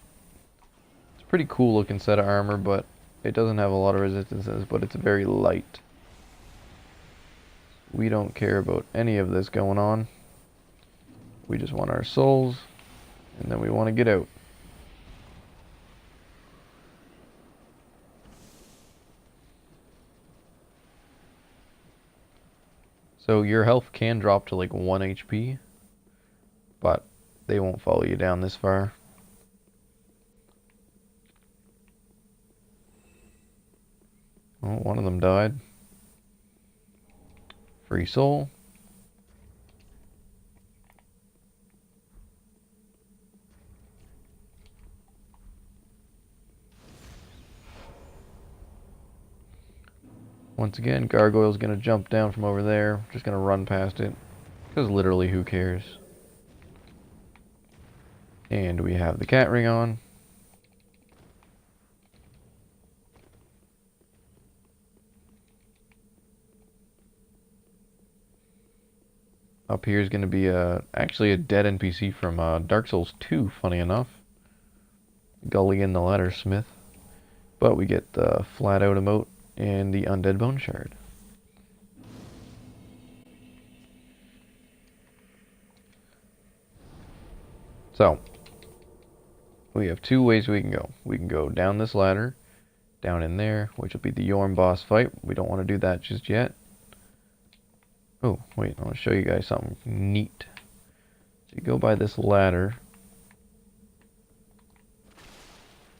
Speaker 1: It's a pretty cool looking set of armor, but it doesn't have a lot of resistances, but it's very light. We don't care about any of this going on. We just want our souls, and then we want to get out. So your health can drop to like 1 HP, but they won't follow you down this far. Oh, one of them died. Free soul. Once again, Gargoyle's gonna jump down from over there. Just gonna run past it. Because literally, who cares? And we have the cat ring on. Up here is going to be actually a dead NPC from Dark Souls 2, funny enough. Gulligan the Ladder Smith. But we get the flat out emote and the Undead Bone Shard. So, we have two ways we can go. We can go down this ladder, down in there, which will be the Yorm boss fight. We don't want to do that just yet. Oh, wait, I want to show you guys something neat. So you go by this ladder,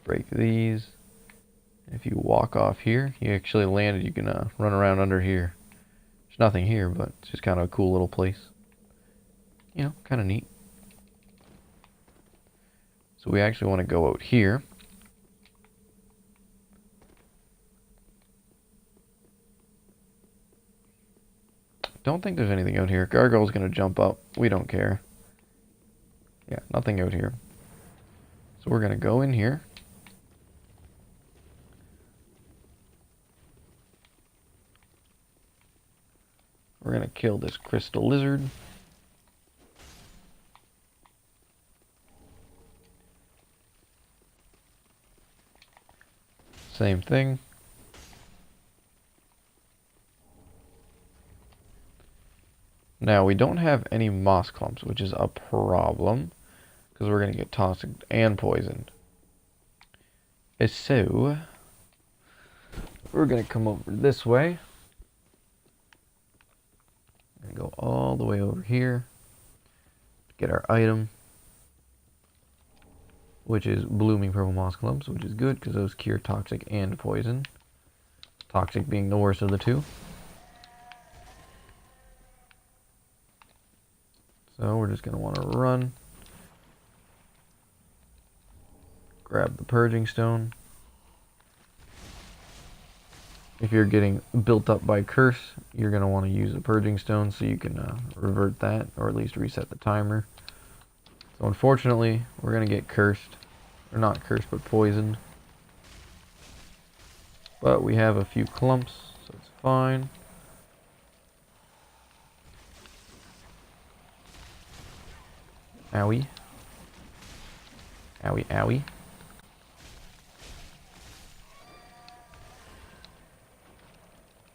Speaker 1: break these. If you walk off here, you actually landed, you can run around under here. There's nothing here, but it's just kind of a cool little place. You know, kind of neat. So we actually want to go out here. Don't think there's anything out here. Gargoyle's going to jump up. We don't care. Yeah, nothing out here. So we're going to go in here. We're going to kill this crystal lizard. Same thing. Now, we don't have any moss clumps, which is a problem, because we're going to get toxic and poisoned. So, we're going to come over this way, and go all the way over here, to get our item, which is blooming purple moss clumps, which is good, because those cure toxic and poison. Toxic being the worst of the two. So we're just going to want to run, grab the purging stone. If you're getting built up by curse, you're going to want to use the purging stone so you can revert that, or at least reset the timer. So unfortunately, we're going to get cursed, or not cursed, but poisoned. But we have a few clumps, so it's fine. Owie. Owie, owie.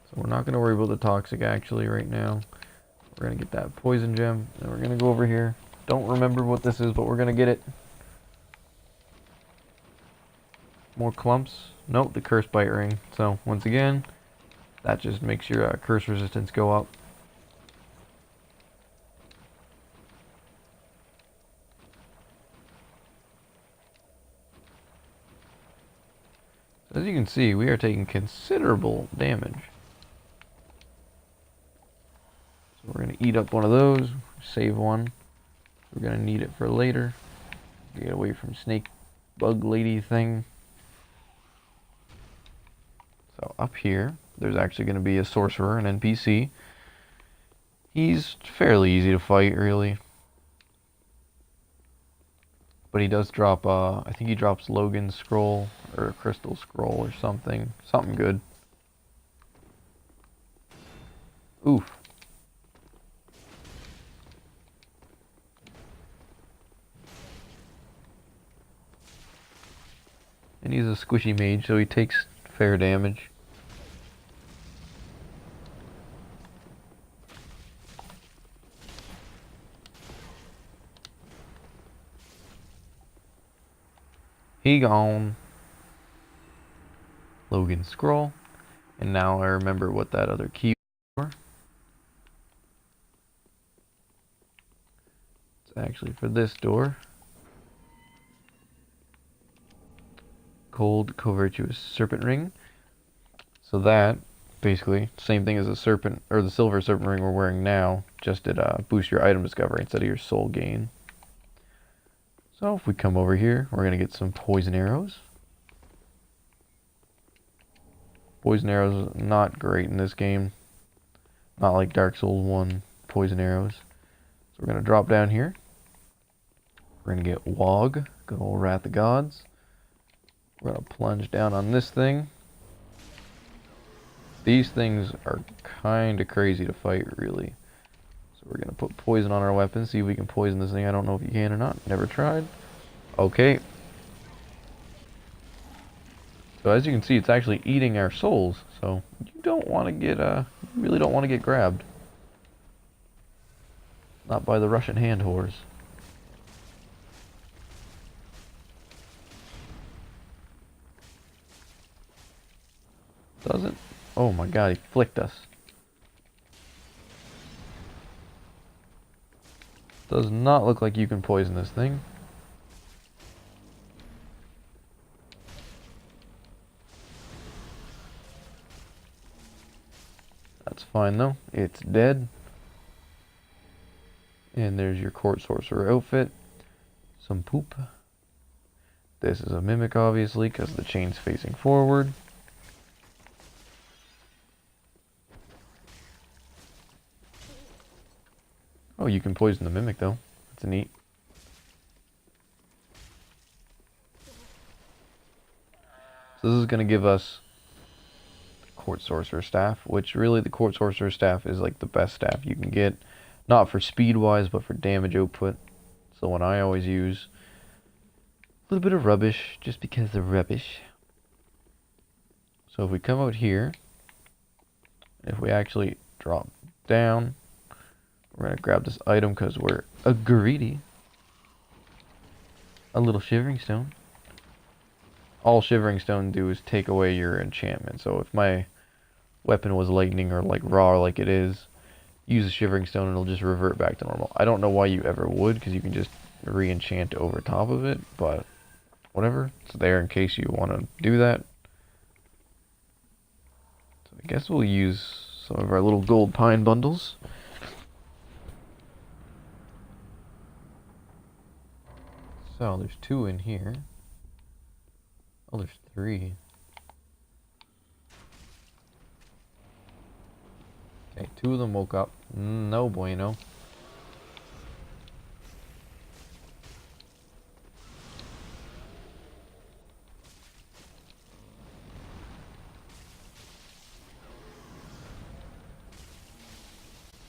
Speaker 1: So we're not going to worry about the toxic actually right now. We're going to get that poison gem, and we're going to go over here. Don't remember what this is, but we're going to get it. More clumps. Nope, the curse bite ring. So once again, that just makes your curse resistance go up. As you can see, we are taking considerable damage. So we're going to eat up one of those, save one. We're going to need it for later. Get away from snake bug lady thing. So up here, there's actually going to be a sorcerer, an NPC. He's fairly easy to fight, really. But he does drop, I think he drops Logan's scroll, or a crystal scroll or something. Something good. Oof. And he's a squishy mage, so he takes fair damage. He gone. Logan scroll. And now I remember what that other key was for. It's actually for this door. Cold Covirtuous Serpent Ring. So that, basically, same thing as the serpent, or the silver serpent ring we're wearing now, just did boost your item discovery instead of your soul gain. So if we come over here, we're going to get some poison arrows. Poison arrows not great in this game. Not like Dark Souls 1 poison arrows. So we're going to drop down here. We're going to get Wog, good old Wrath of Gods. We're going to plunge down on this thing. These things are kind of crazy to fight, really. So we're going to put poison on our weapon, see if we can poison this thing. I don't know if you can or not. Never tried. Okay. So as you can see, it's actually eating our souls. So you don't want to get, you really don't want to get grabbed. Not by the Russian hand whores. Doesn't? Oh my god, he flicked us. Does not look like you can poison this thing. That's fine though. It's dead. And there's your Court Sorcerer outfit. Some poop. This is a Mimic, obviously, because the chain's facing forward. Oh, you can poison the Mimic, though. That's neat. So this is going to give us Court Sorcerer Staff, which really the Court Sorcerer Staff is like the best staff you can get. Not for speed-wise, but for damage output. So one I always use. A little bit of rubbish, just because they're rubbish. So if we come out here, if we actually drop down, we're going to grab this item because we're a greedy. A little Shivering Stone. All Shivering Stone do is take away your enchantment. So if my weapon was lightning or like raw like it is, use a Shivering Stone and it'll just revert back to normal. I don't know why you ever would, because you can just re-enchant over top of it, but whatever. It's there in case you want to do that. So I guess we'll use some of our little gold pine bundles. So there's 2 in here. Oh, there's 3. Okay, 2 of them woke up. No bueno.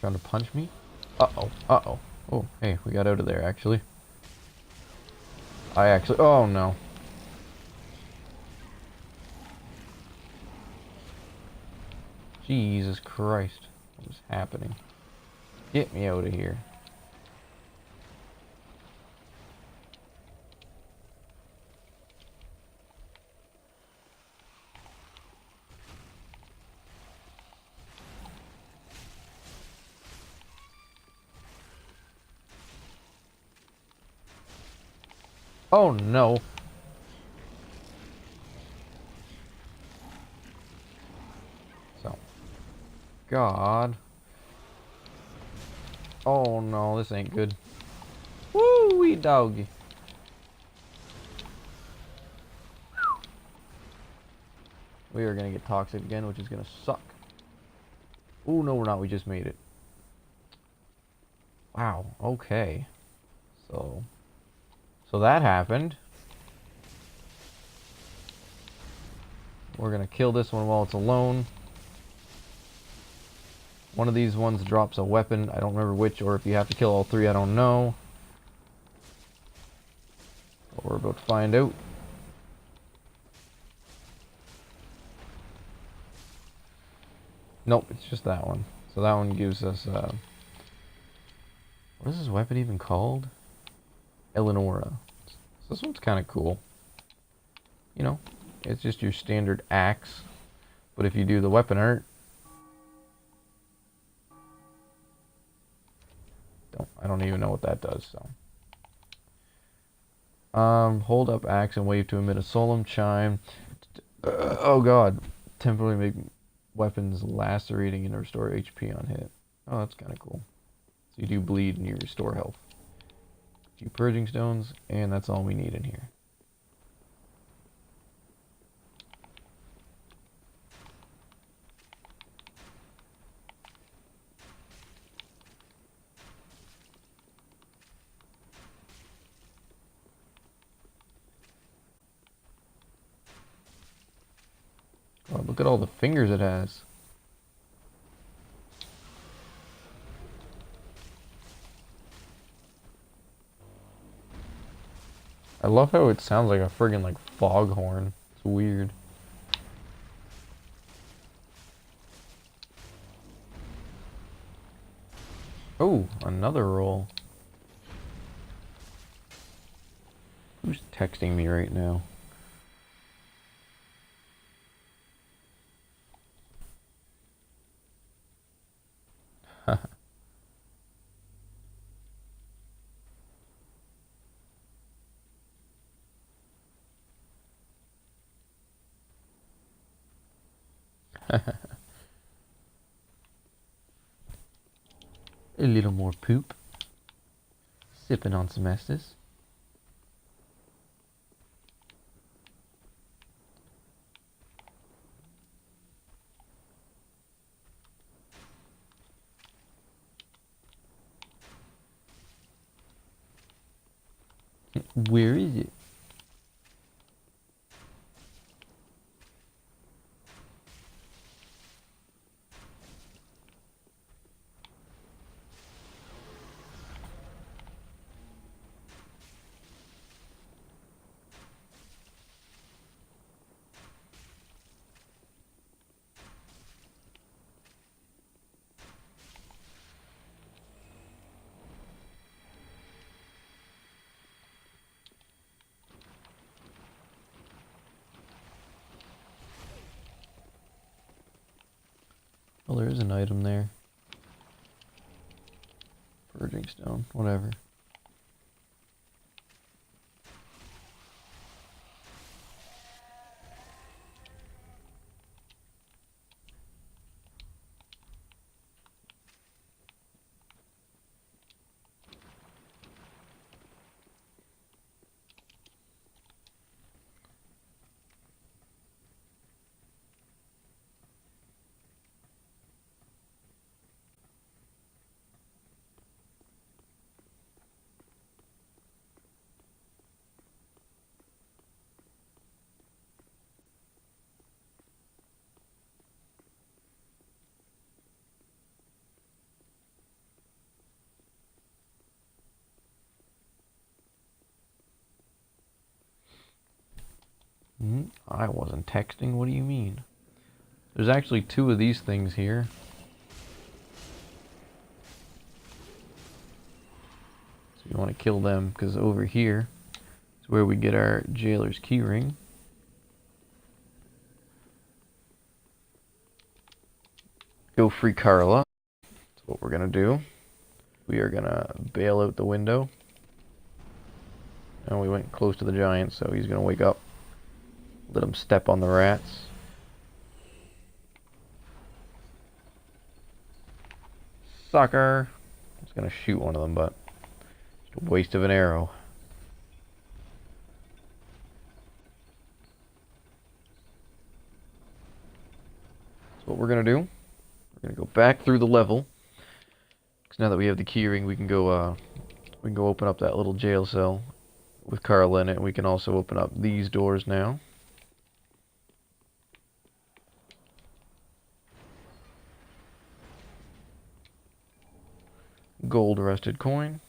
Speaker 1: Trying to punch me? Uh-oh, uh-oh. Oh, hey, we got out of there, actually. Oh no. Jesus Christ. What is happening? Get me out of here. Oh no. So. God. Oh no, this ain't good. Woo-wee doggy. We are gonna get toxic again, which is gonna suck. Oh no, we're not. We just made it. Wow. Okay. So that happened. We're gonna kill this one while it's alone. One of these ones drops a weapon. I don't remember which, or if you have to kill all three, I don't know. But we're about to find out. Nope, it's just that one. So that one gives us, what is this weapon even called? Eleonora. So this one's kind of cool. You know, it's just your standard axe. But if you do the weapon art, I don't even know what that does, so. Hold up axe and wave to emit a solemn chime. Oh god. Temporarily make weapons lacerating and restore HP on hit. Oh, that's kind of cool. So you do bleed and you restore health. 2 purging stones, and that's all we need in here. Oh, look at all the fingers it has. I love how it sounds like a friggin' like foghorn. It's weird. Oh, another roll. Who's texting me right now? A little more poop. Sipping on some Estes. Where is it? Oh, there is an item there. Purging stone, whatever. I wasn't texting, what do you mean? There's actually 2 of these things here. So you want to kill them, because over here is where we get our jailer's keyring. Go free Carla. That's what we're going to do. We are going to bail out the window. And we went close to the giant, so he's going to wake up. Let him step on the rats. Sucker! I was gonna shoot one of them, but just a waste of an arrow. So what we're gonna do, we're gonna go back through the level. Because now that we have the keyring, we can go open up that little jail cell with Carla in it. And we can also open up these doors now. gold rusted coin.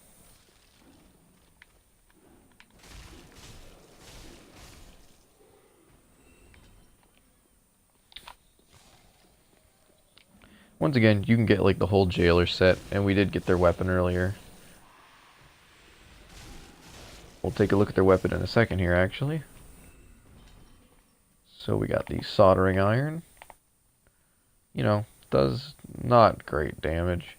Speaker 1: Once again, you can get like the whole jailer set, and we did get their weapon earlier. We'll take a look at their weapon in a second here, actually. So we got the soldering iron. You know, does not great damage.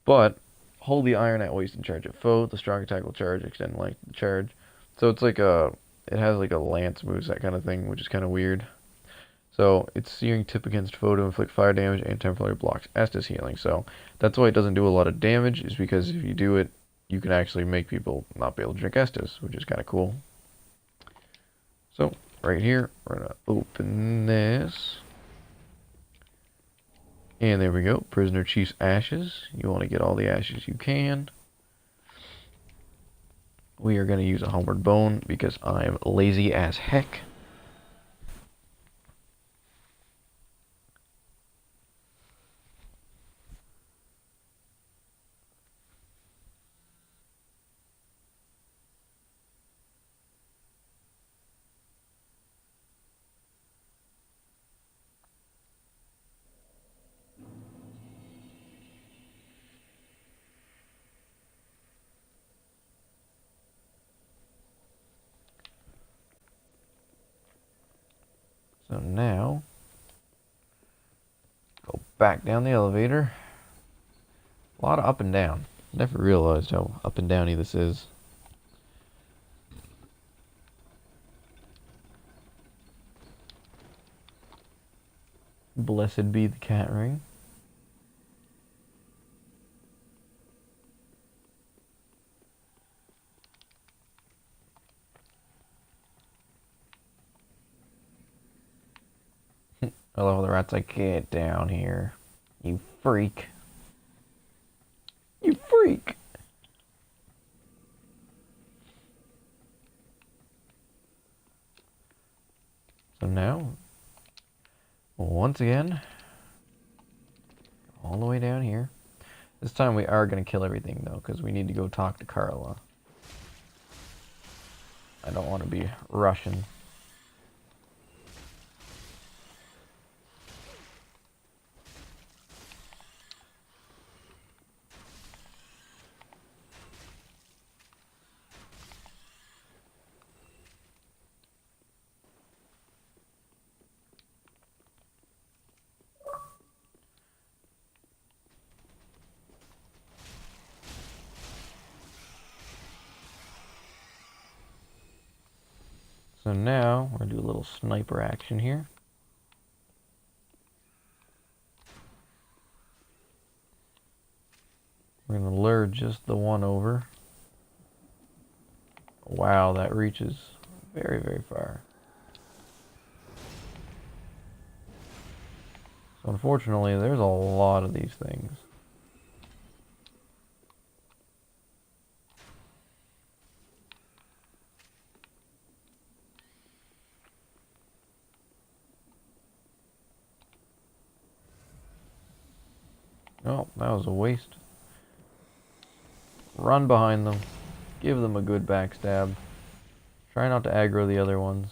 Speaker 1: But, hold the iron at waist and charge at foe. The strong attack will charge, extend length of the charge. So it's like a, it has like a lance moveset kind of thing, which is kind of weird. So its searing tip against foe to inflict fire damage and temporarily blocks Estus healing. So that's why it doesn't do a lot of damage, is because if you do it, you can actually make people not be able to drink Estus, which is kind of cool. So right here, we're going to open this. And there we go, Prisoner Chief's Ashes. You want to get all the ashes you can. We are going to use a Homeward Bone because I'm lazy as heck. So now, go back down the elevator. A lot of up and down. Never realized how up and downy this is. Blessed be the cat ring. I love how the rat's like, get down here, you freak. You freak! So now, once again, all the way down here. This time we are going to kill everything though, because we need to go talk to Carla. I don't want to be rushing. So now, we're going to do a little sniper action here. We're going to lure just the one over. Wow, that reaches very, very far. So unfortunately, there's a lot of these things. Oh, that was a waste. Run behind them. Give them a good backstab. Try not to aggro the other ones.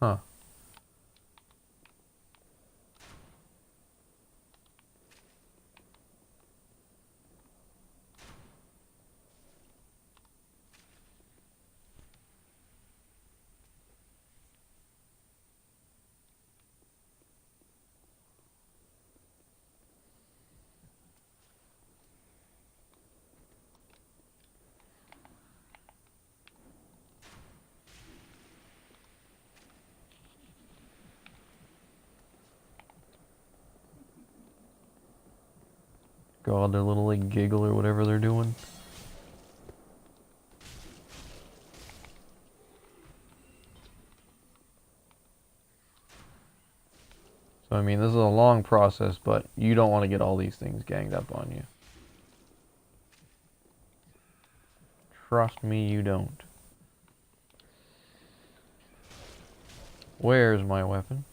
Speaker 1: Huh. God, their little like giggle or whatever they're doing. So, I mean, this is a long process, but you don't want to get all these things ganged up on you. Trust me, you don't. Where's my weapon?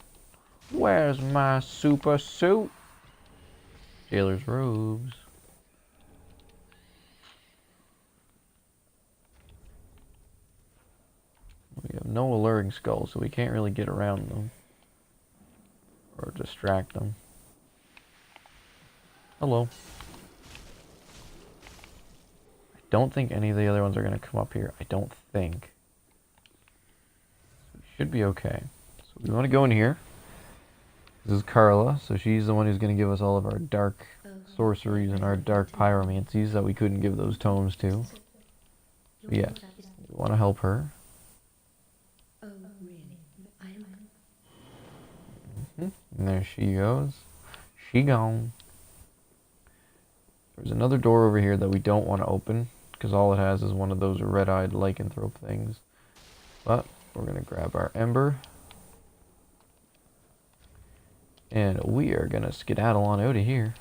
Speaker 1: Where's my super suit? Jailer's robes. We have no alluring skulls, so we can't really get around them. Or distract them. Hello. I don't think any of the other ones are going to come up here. I don't think. So we should be okay. So we want to go in here. This is Carla, so she's the one who's going to give us all of our dark sorceries and our dark pyromancies that we couldn't give those tomes to. So yes, we want to help her.
Speaker 2: Oh, really? I am.
Speaker 1: And there she goes. She gone. There's another door over here that we don't want to open, because all it has is one of those red-eyed lycanthrope things. But we're going to grab our ember. And we are going to skedaddle on out of here.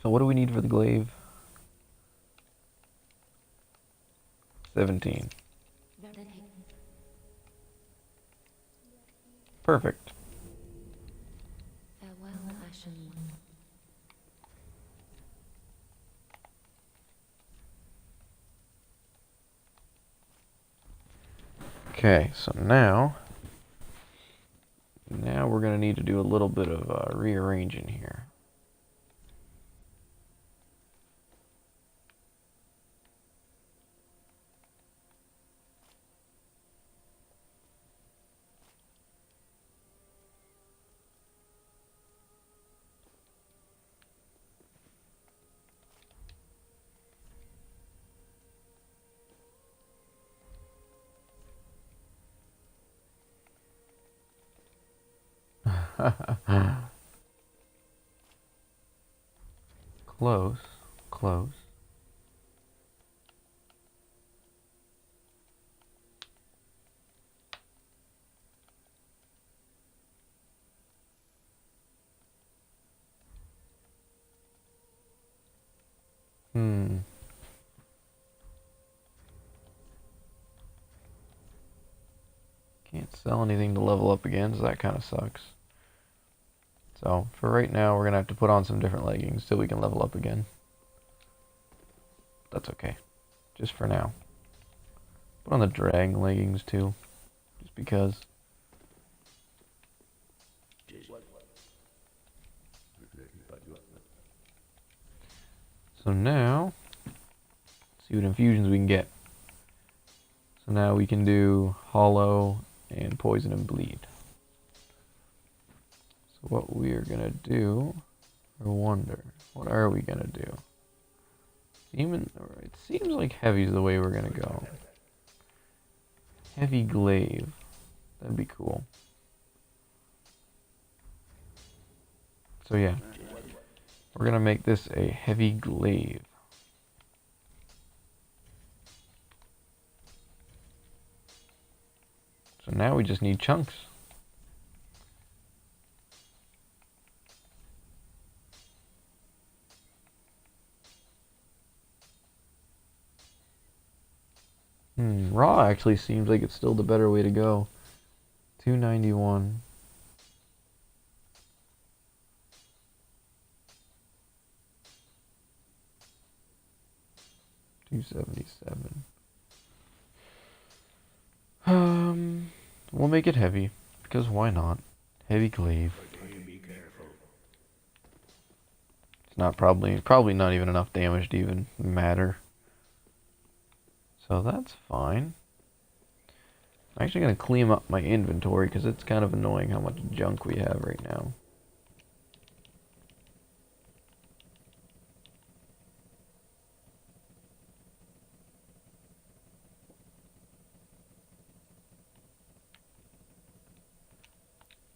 Speaker 1: So what do we need for the glaive? 17. Perfect.
Speaker 2: Farewell, Ashen One.
Speaker 1: Okay, so now we're going to need to do a little bit of rearranging here. Close, close. Can't sell anything to level up again, so that kind of sucks. So, for right now, we're going to have to put on some different leggings till we can level up again. That's okay. Just for now. Put on the dragon leggings, too. Just because. So now, let's see what infusions we can get. So now we can do hollow and poison and bleed. So what we are gonna do, I wonder, what are we gonna do? It seems like heavy's the way we're gonna go. Heavy glaive, that'd be cool. So yeah, we're gonna make this a heavy glaive. So now we just need chunks. Raw actually seems like it's still the better way to go. 291. $277. We'll make it heavy, because why not? Heavy glaive.
Speaker 4: Be careful.
Speaker 1: It's not probably not even enough damage to even matter. So that's fine. I'm actually going to clean up my inventory because it's kind of annoying how much junk we have right now.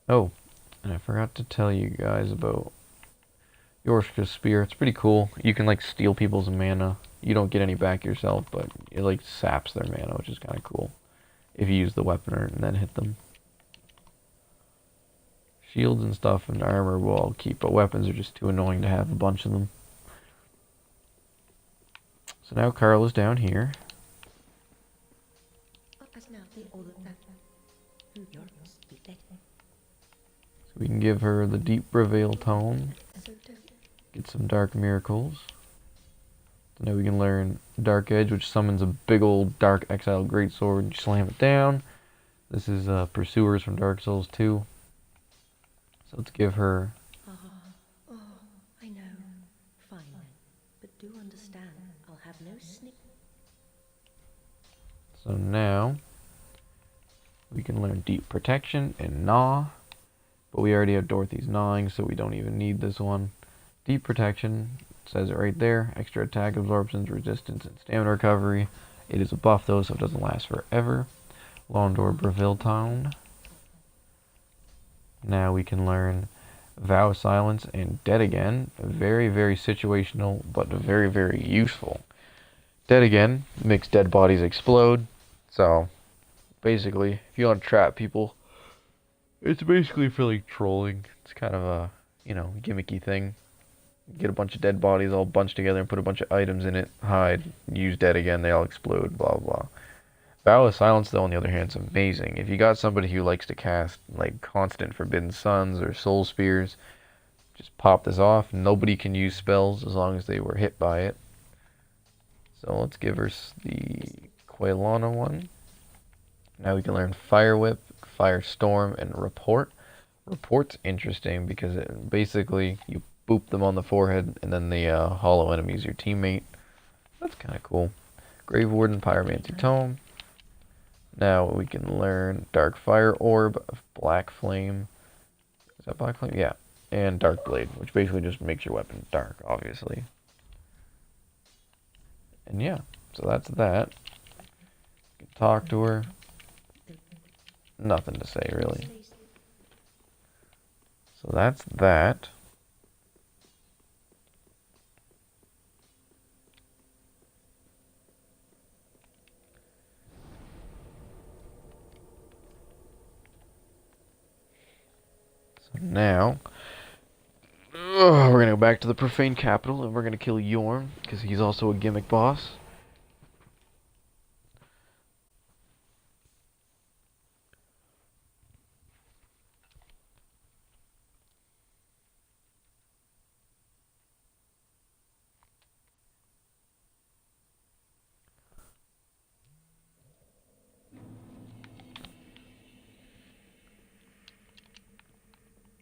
Speaker 1: Oh, and I forgot to tell you guys about Yorshka's spear. It's pretty cool. You can like steal people's mana. You don't get any back yourself, but it like saps their mana, which is kind of cool. If you use the weaponer and then hit them. Shields and stuff and armor will all keep, but weapons are just too annoying to have a bunch of them. So now Carl is down here. So we can give her the Deep Reveal Tome. Get some Dark Miracles. So now we can learn Dark Edge, which summons a big old Dark Exile Greatsword and slam it down. This is Pursuers from Dark Souls 2. So let's give her...
Speaker 2: Oh, I know. Fine then. But do understand, I'll have no snip.
Speaker 1: So now we can learn Deep Protection and Gnaw. But we already have Dorothy's Gnawing, so we don't even need this one. Deep Protection, says it right there. Extra attack absorptions, resistance, and stamina recovery. It is a buff though, so it doesn't last forever. Londor Breville Town. Now we can learn Vow of Silence and Dead Again. Very, very situational, but very, very useful. Dead Again makes dead bodies explode. So, basically, if you want to trap people, it's basically for like trolling. It's kind of a, you know, gimmicky thing. Get a bunch of dead bodies all bunched together and put a bunch of items in it. Hide, use Dead Again, they all explode, blah, blah. Vow of Silence, though, on the other hand, is amazing. If you got somebody who likes to cast, like, constant Forbidden Suns or Soul Spears, just pop this off. Nobody can use spells as long as they were hit by it. So let's give her the Quailana one. Now we can learn Fire Whip, Firestorm, and Report. Report's interesting because it basically, you boop them on the forehead, and then the hollow enemy is your teammate. That's kind of cool. Grave Warden, Pyromancy Tome. Now we can learn Dark Fire Orb, Black Flame. Is that Black Flame? Yeah. And Dark Blade, which basically just makes your weapon dark, obviously. And yeah, so that's that. You can talk to her. Nothing to say, really. So that's that. Now, we're going to go back to the Profane Capital, and we're going to kill Yorm, because he's also a gimmick boss.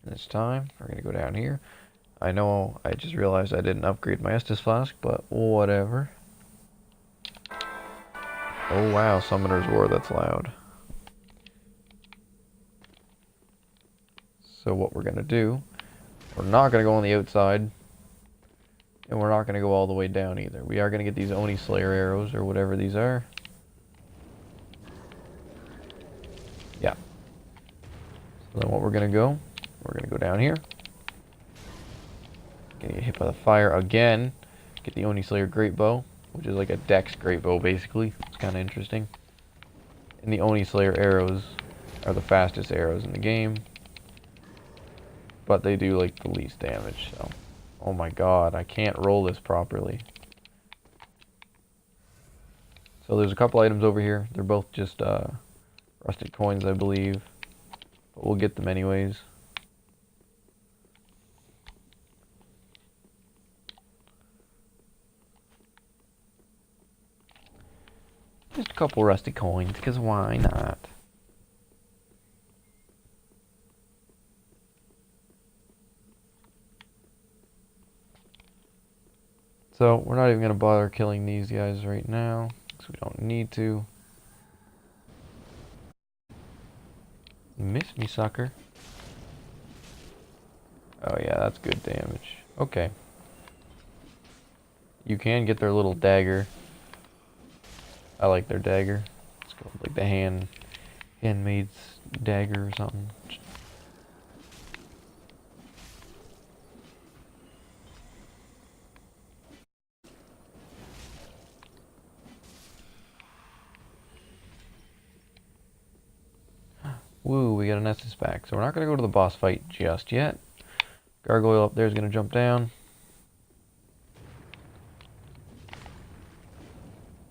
Speaker 1: This time, we're going to go down here. I know I just realized I didn't upgrade my Estus Flask, but whatever. Oh wow, Summoner's War, that's loud. So what we're going to do, we're not going to go on the outside, and we're not going to go all the way down either. We are going to get these Oni Slayer arrows, or whatever these are. Yeah. So then what we're going to go, we're going to go down here. Gonna get hit by the fire again. Get the Oni Slayer Great Bow, which is like a Dex Great Bow, basically. It's kind of interesting. And the Oni Slayer arrows are the fastest arrows in the game. But they do like the least damage, so. Oh my god, I can't roll this properly. So there's a couple items over here. They're both just rusted coins, I believe. But we'll get them anyways. Just a couple rusty coins, because why not? So we're not even going to bother killing these guys right now, because we don't need to. You missed me, sucker. Oh yeah, that's good damage. Okay. You can get their little dagger. I like their dagger. It's called like the handmaid's dagger or something. Woo, we got an Estus back. So we're not going to go to the boss fight just yet. Gargoyle up there is going to jump down.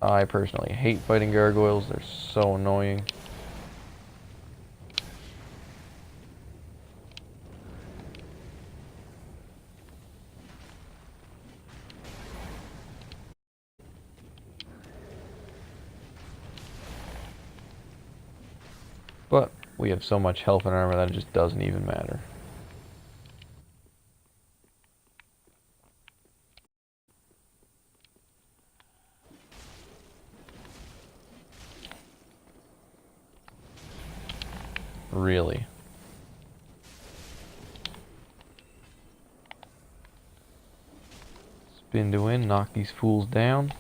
Speaker 1: I personally hate fighting gargoyles. They're so annoying. But we have so much health and armor that it just doesn't even matter. Really. Spin to win, knock these fools down.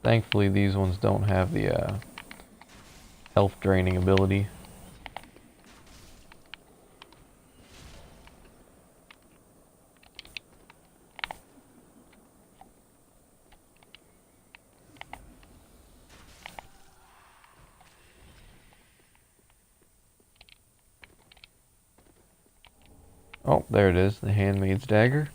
Speaker 1: Thankfully these ones don't have the health draining ability. Oh, there it is, the handmaid's dagger.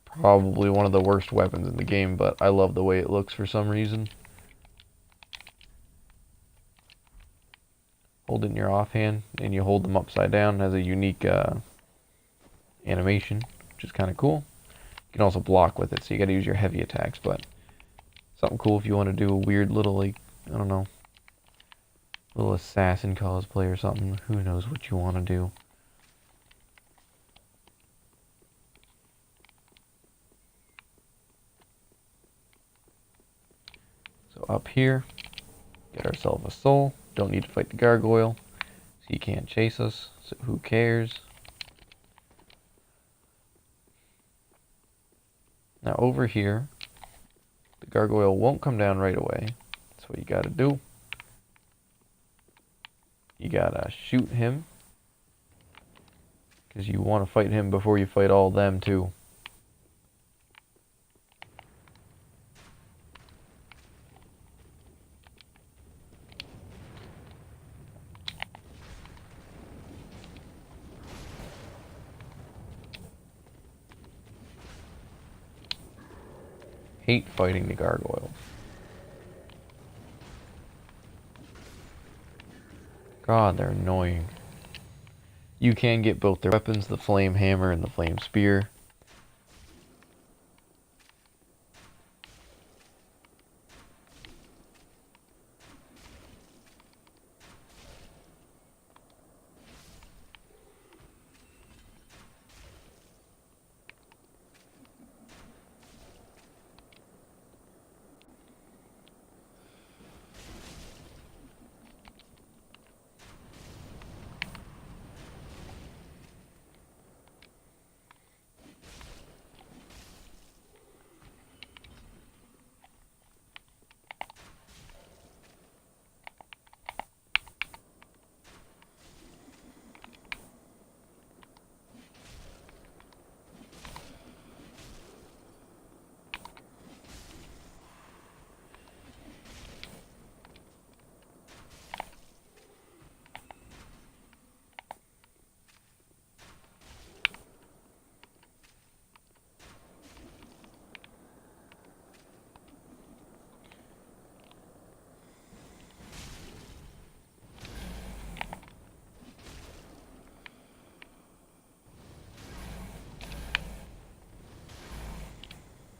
Speaker 1: Probably one of the worst weapons in the game, but I love the way it looks for some reason. Hold it in your offhand, and you hold them upside down. It has a unique animation, which is kind of cool. You can also block with it, so you gotta use your heavy attacks, but something cool if you want to do a weird little, like, I don't know, little assassin cosplay or something. Who knows what you want to do. So up here, get ourselves a soul. Don't need to fight the gargoyle, so he can't chase us, so who cares. Now over here, the gargoyle won't come down right away. That's what you gotta do. You gotta shoot him, because you want to fight him before you fight all them too. Hate fighting the gargoyles. God, they're annoying. You can get both their weapons, the flame hammer and the flame spear.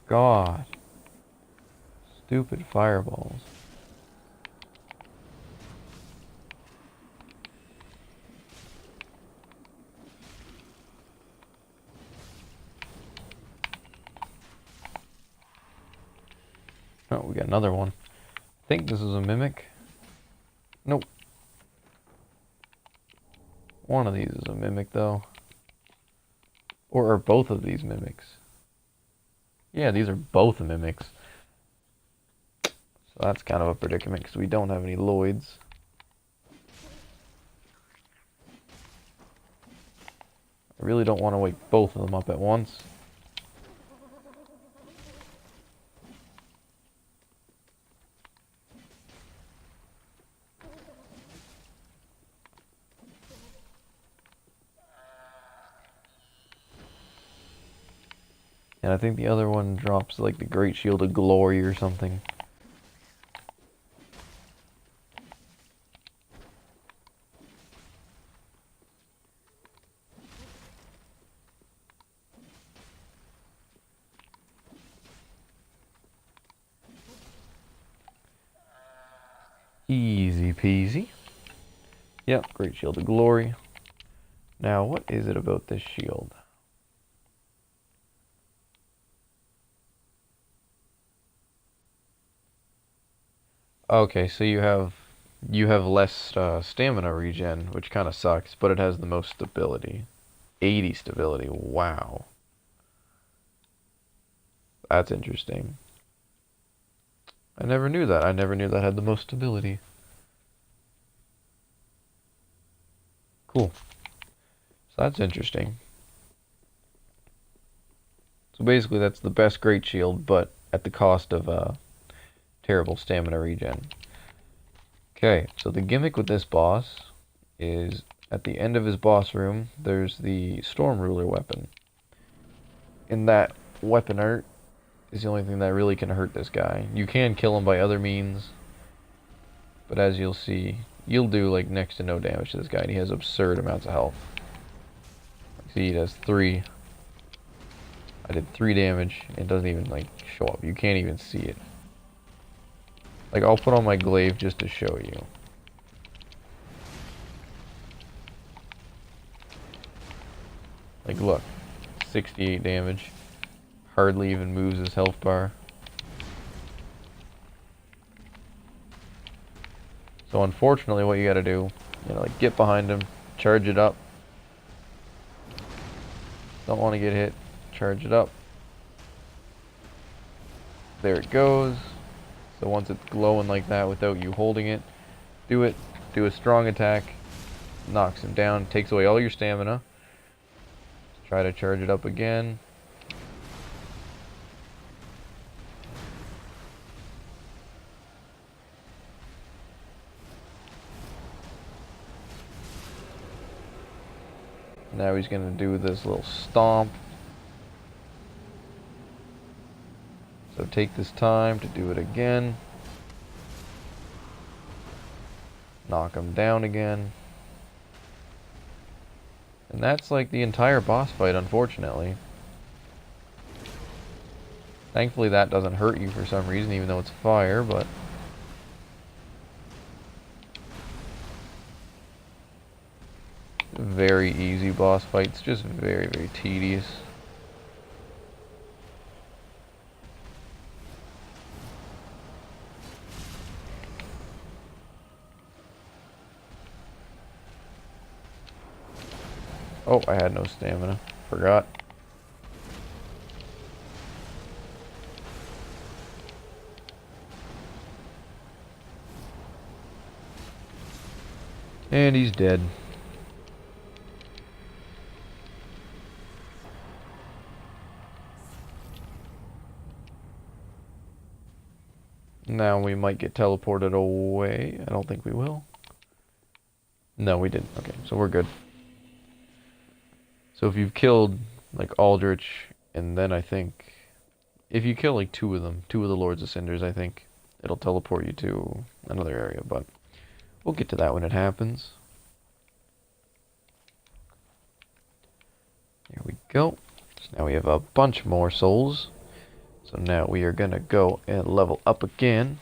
Speaker 1: God. Stupid fireballs. Oh, we got another one. I think this is a mimic. Nope. One of these is a mimic, though. Or are both of these mimics? Yeah, these are both mimics. So that's kind of a predicament, because we don't have any Lloyds. I really don't want to wake both of them up at once. And I think the other one drops like the Great Shield of Glory or something. Easy peasy. Yep, Great Shield of Glory. Now, what is it about this shield? Okay, so you have less stamina regen, which kind of sucks, but it has the most stability. 80 stability. Wow. That's interesting. I never knew that. I never knew that had the most stability. Cool. So that's interesting. So basically that's the best Great Shield, but at the cost of terrible stamina regen. Okay, so the gimmick with this boss is at the end of his boss room, there's the Storm Ruler weapon. And that weapon art is the only thing that really can hurt this guy. You can kill him by other means, but as you'll see, you'll do like next to no damage to this guy, and he has absurd amounts of health. See, he does 3. I did 3 damage. It doesn't even like show up. You can't even see it. Like, I'll put on my glaive just to show you. Like, look. 68 damage. Hardly even moves his health bar. So unfortunately what you gotta do, like get behind him, charge it up. Don't want to get hit. Charge it up. There it goes. So once it's glowing like that without you holding it, do it. Do a strong attack. Knocks him down. Takes away all your stamina. Try to charge it up again. Now he's going to do this little stomp. So take this time to do it again. Knock him down again. And that's like the entire boss fight, unfortunately. Thankfully that doesn't hurt you for some reason, even though it's fire, but... Very easy boss fights, just very, very tedious. Oh, I had no stamina. Forgot. And he's dead. Now we might get teleported away. I don't think we will. No, we didn't. Okay, so we're good. So if you've killed, like, Aldrich, and then I think... If you kill, like, 2 of them, 2 of the Lords of Cinders, I think it'll teleport you to another area, but we'll get to that when it happens. There we go. So now we have a bunch more souls. So now we are gonna go and level up again.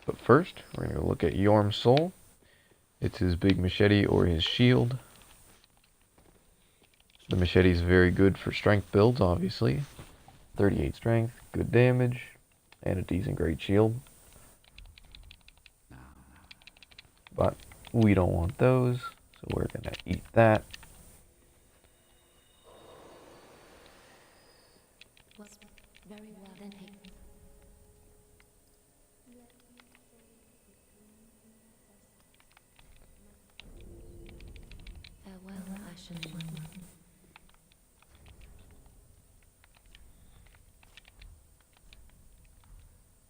Speaker 1: But first, we're going to look at Yorm's soul. It's his big machete or his shield. The machete is very good for strength builds, obviously. 38 strength, good damage, and a decent great shield. But we don't want those, so we're going to eat that.
Speaker 2: Was very well then. Farewell, Ashen One.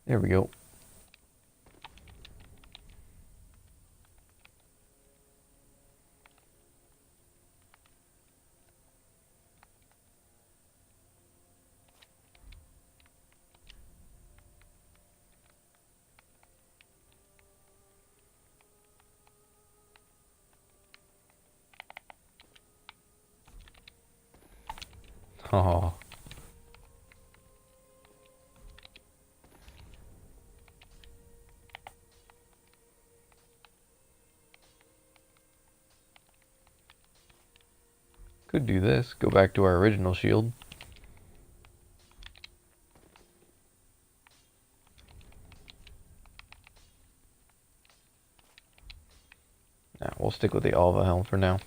Speaker 1: There we go. Oh. Could do this. Go back to our original shield. Nah, we'll stick with the Alva helm for now.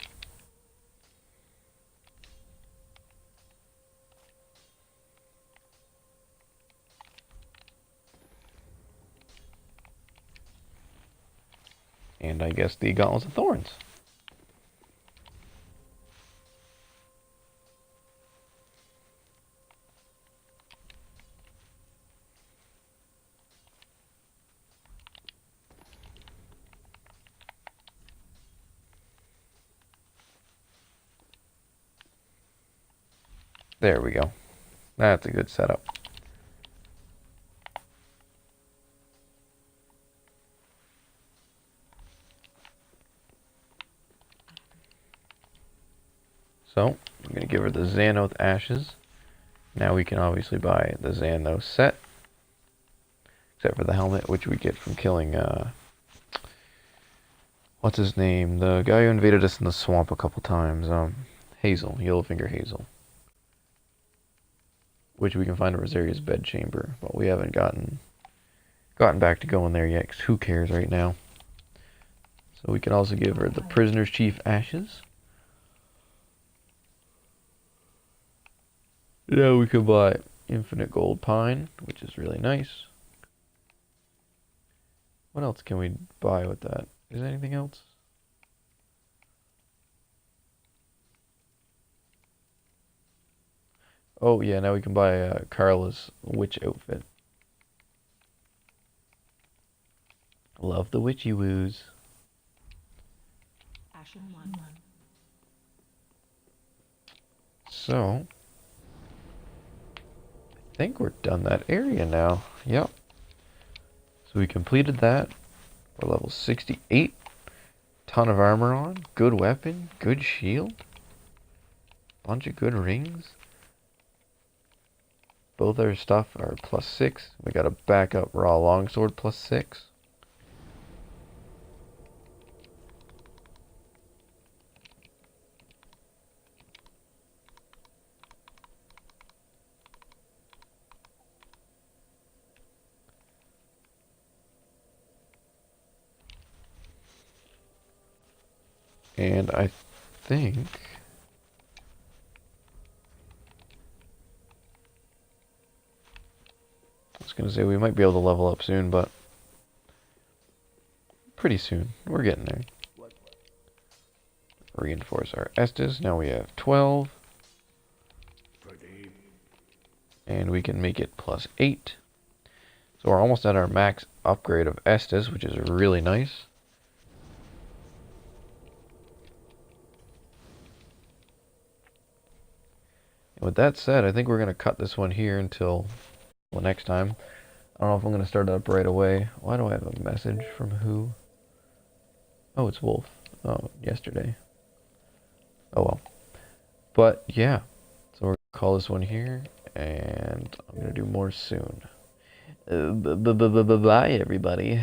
Speaker 1: And I guess the Gauntlets of Thorns. There we go. That's a good setup. So, I'm going to give her the Xanath Ashes. Now we can obviously buy the Xanath set. Except for the helmet, which we get from killing, what's his name? The guy who invaded us in the swamp a couple times. Hazel. Yellowfinger Hazel. Which we can find in Rosaria's bedchamber. But we haven't gotten back to going there yet, because who cares right now? So we can also give her the Prisoner's Chief Ashes. Yeah, we could buy Infinite Gold Pine, which is really nice. What else can we buy with that? Is there anything else? Oh yeah, now we can buy Carla's witch outfit. Love the witchy woos.
Speaker 2: Ashen One.
Speaker 1: So, I think we're done that area now. Yep. So we completed that. We're level 68. Ton of armor on. Good weapon. Good shield. Bunch of good rings. Both our stuff are +6. We got a backup raw longsword +6. And I think I was gonna say we might be able to level up soon, but pretty soon. We're getting there. Reinforce our Estus. Now we have 12. And we can make it +8. So we're almost at our max upgrade of Estus, which is really nice. And with that said, I think we're going to cut this one here until next time. I don't know if I'm going to start it up right away. Why do I have a message from who? Oh, it's Wolf. Oh, yesterday. Oh well. But yeah, so we're going to call this one here, and I'm going to do more soon. Bye, everybody.